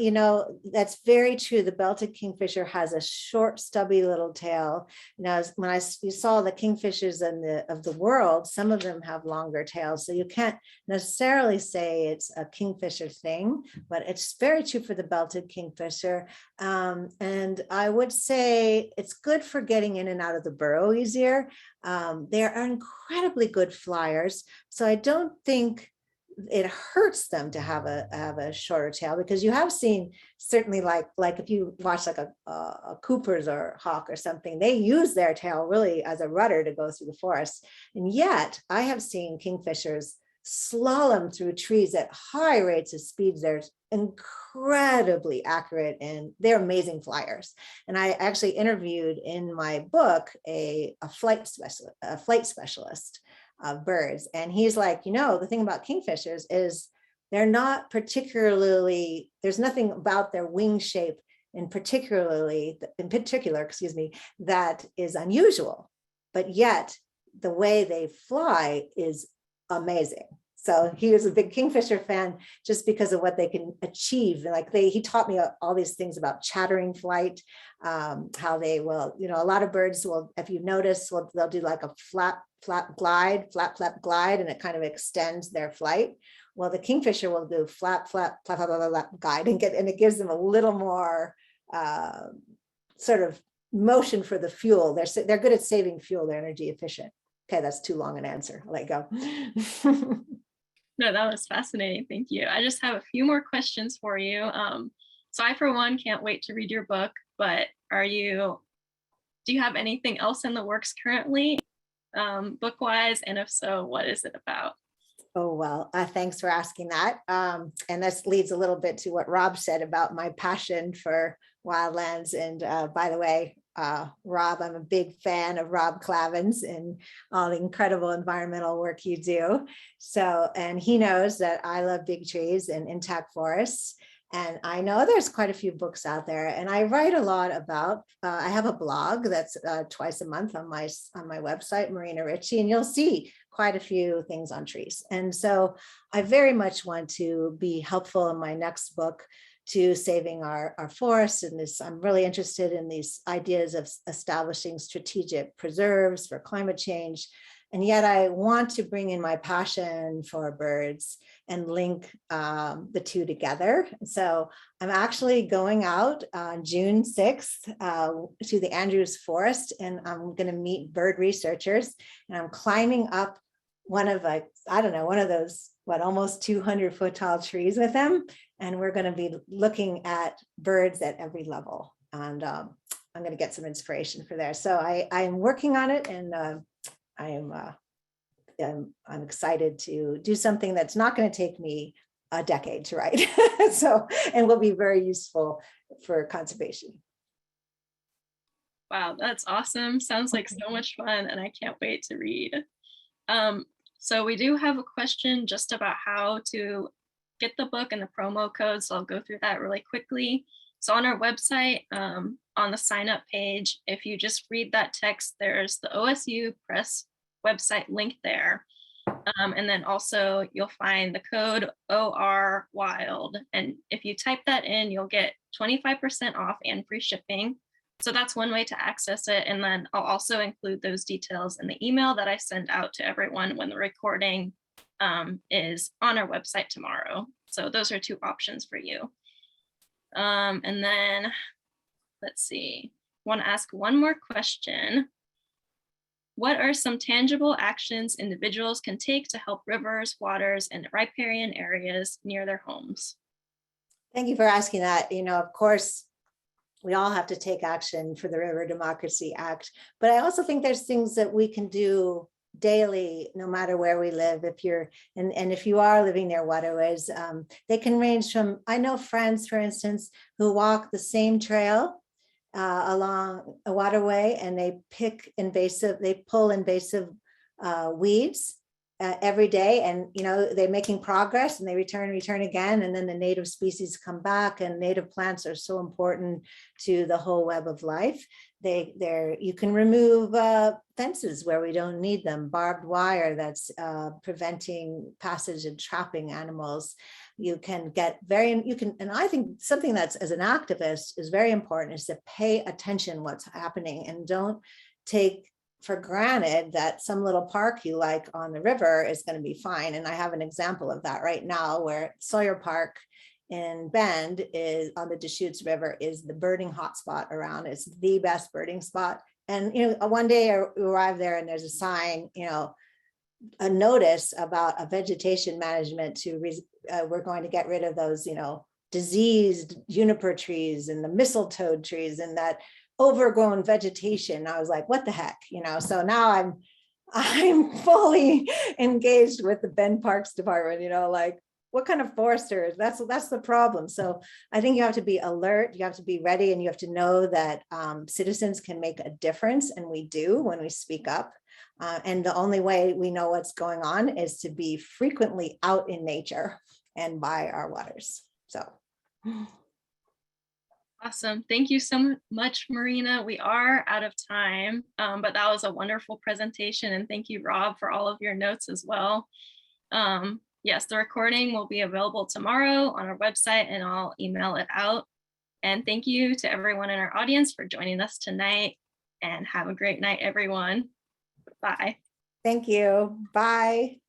that's very true. The belted kingfisher has a short, stubby little tail. Now, when you saw the kingfishers of the world, some of them have longer tails. So you can't necessarily say it's a kingfisher thing, but it's very true for the belted kingfisher. And I would say it's good for getting in and out of the burrow easier. They are incredibly good flyers. So I don't think it hurts them to have a shorter tail, because you have seen certainly like if you watch like a Cooper's or hawk or something, they use their tail really as a rudder to go through the forest. And yet I have seen kingfishers slalom through trees at high rates of speeds. They're incredibly accurate and they're amazing flyers. And I actually interviewed in my book a flight specialist of birds. And he's like, the thing about kingfishers is they're not particularly, there's nothing about their wing shape in particular, that is unusual, but yet the way they fly is amazing. So he was a big kingfisher fan just because of what they can achieve. Like he taught me all these things about chattering flight, how they will, a lot of birds will, if you notice, they'll do like a flap glide, and it kind of extends their flight. Well, the kingfisher will do flap glide, and it gives them a little more sort of motion for the fuel. They're good at saving fuel. They're energy efficient. Okay, that's too long an answer. I'll let go. No, that was fascinating. Thank you. I just have a few more questions for you. So I, for one, can't wait to read your book, but do you have anything else in the works currently, book-wise? And if so, what is it about? Oh, well, thanks for asking that. And this leads a little bit to what Rob said about my passion for wildlands. And by the way, Rob, I'm a big fan of Rob Clavins and all the incredible environmental work you do. So, and he knows that I love big trees and intact forests. And I know there's quite a few books out there, and I write a lot about, I have a blog that's twice a month on my website, Marina Richie, and you'll see quite a few things on trees. And so I very much want to be helpful in my next book to saving our forests. And I'm really interested in these ideas of establishing strategic preserves for climate change. And yet I want to bring in my passion for birds and link the two together. So I'm actually going out on June 6th to the Andrews Forest, and I'm going to meet bird researchers, and I'm climbing up one of those, almost 200-foot tall trees with them. And we're going to be looking at birds at every level. And I'm going to get some inspiration for there. So I'm working on it, and I'm excited to do something that's not going to take me a decade to write. And will be very useful for conservation. Wow, that's awesome. Sounds like so much fun, and I can't wait to read. So we do have a question just about how to get the book and the promo code. So I'll go through that really quickly. So on our website, on the sign up page, if you just read that text, there's the OSU Press website link there. And then also you'll find the code OR Wild. And if you type that in, you'll get 25% off and free shipping. So that's one way to access it. And then I'll also include those details in the email that I send out to everyone when the recording is on our website tomorrow. So those are two options for you. And then let's see, want to ask one more question. What are some tangible actions individuals can take to help rivers, waters, and riparian areas near their homes? Thank you for asking that. Of course, we all have to take action for the River Democracy Act, but I also think there's things that we can do daily, no matter where we live. If you are living near waterways, they can range from, I know friends, for instance, who walk the same trail along a waterway, and they pull invasive weeds, every day, and they're making progress, and they return again, and then the native species come back, and native plants are so important to the whole web of life. You can remove fences where we don't need them, barbed wire that's preventing passage and trapping animals. You can and I think something that's, as an activist, is very important, is to pay attention what's happening, and don't take for granted that some little park you like on the river is going to be fine. And I have an example of that right now, where Sawyer Park in Bend is on the Deschutes River, is the birding hotspot around. It's the best birding spot. And one day I arrived there, and there's a sign, a notice about a vegetation management we're going to get rid of those, diseased juniper trees and the mistletoe trees and that overgrown vegetation. I was like, what the heck, so now I'm fully engaged with the Bend Parks Department, like, what kind of foresters? That's the problem. So I think you have to be alert, you have to be ready, and you have to know that citizens can make a difference, and we do when we speak up. And the only way we know what's going on is to be frequently out in nature and by our waters. So. Awesome. Thank you so much, Marina. We are out of time, but that was a wonderful presentation. And thank you, Rob, for all of your notes as well. Yes, the recording will be available tomorrow on our website, and I'll email it out. And thank you to everyone in our audience for joining us tonight, and have a great night, everyone. Bye. Thank you. Bye.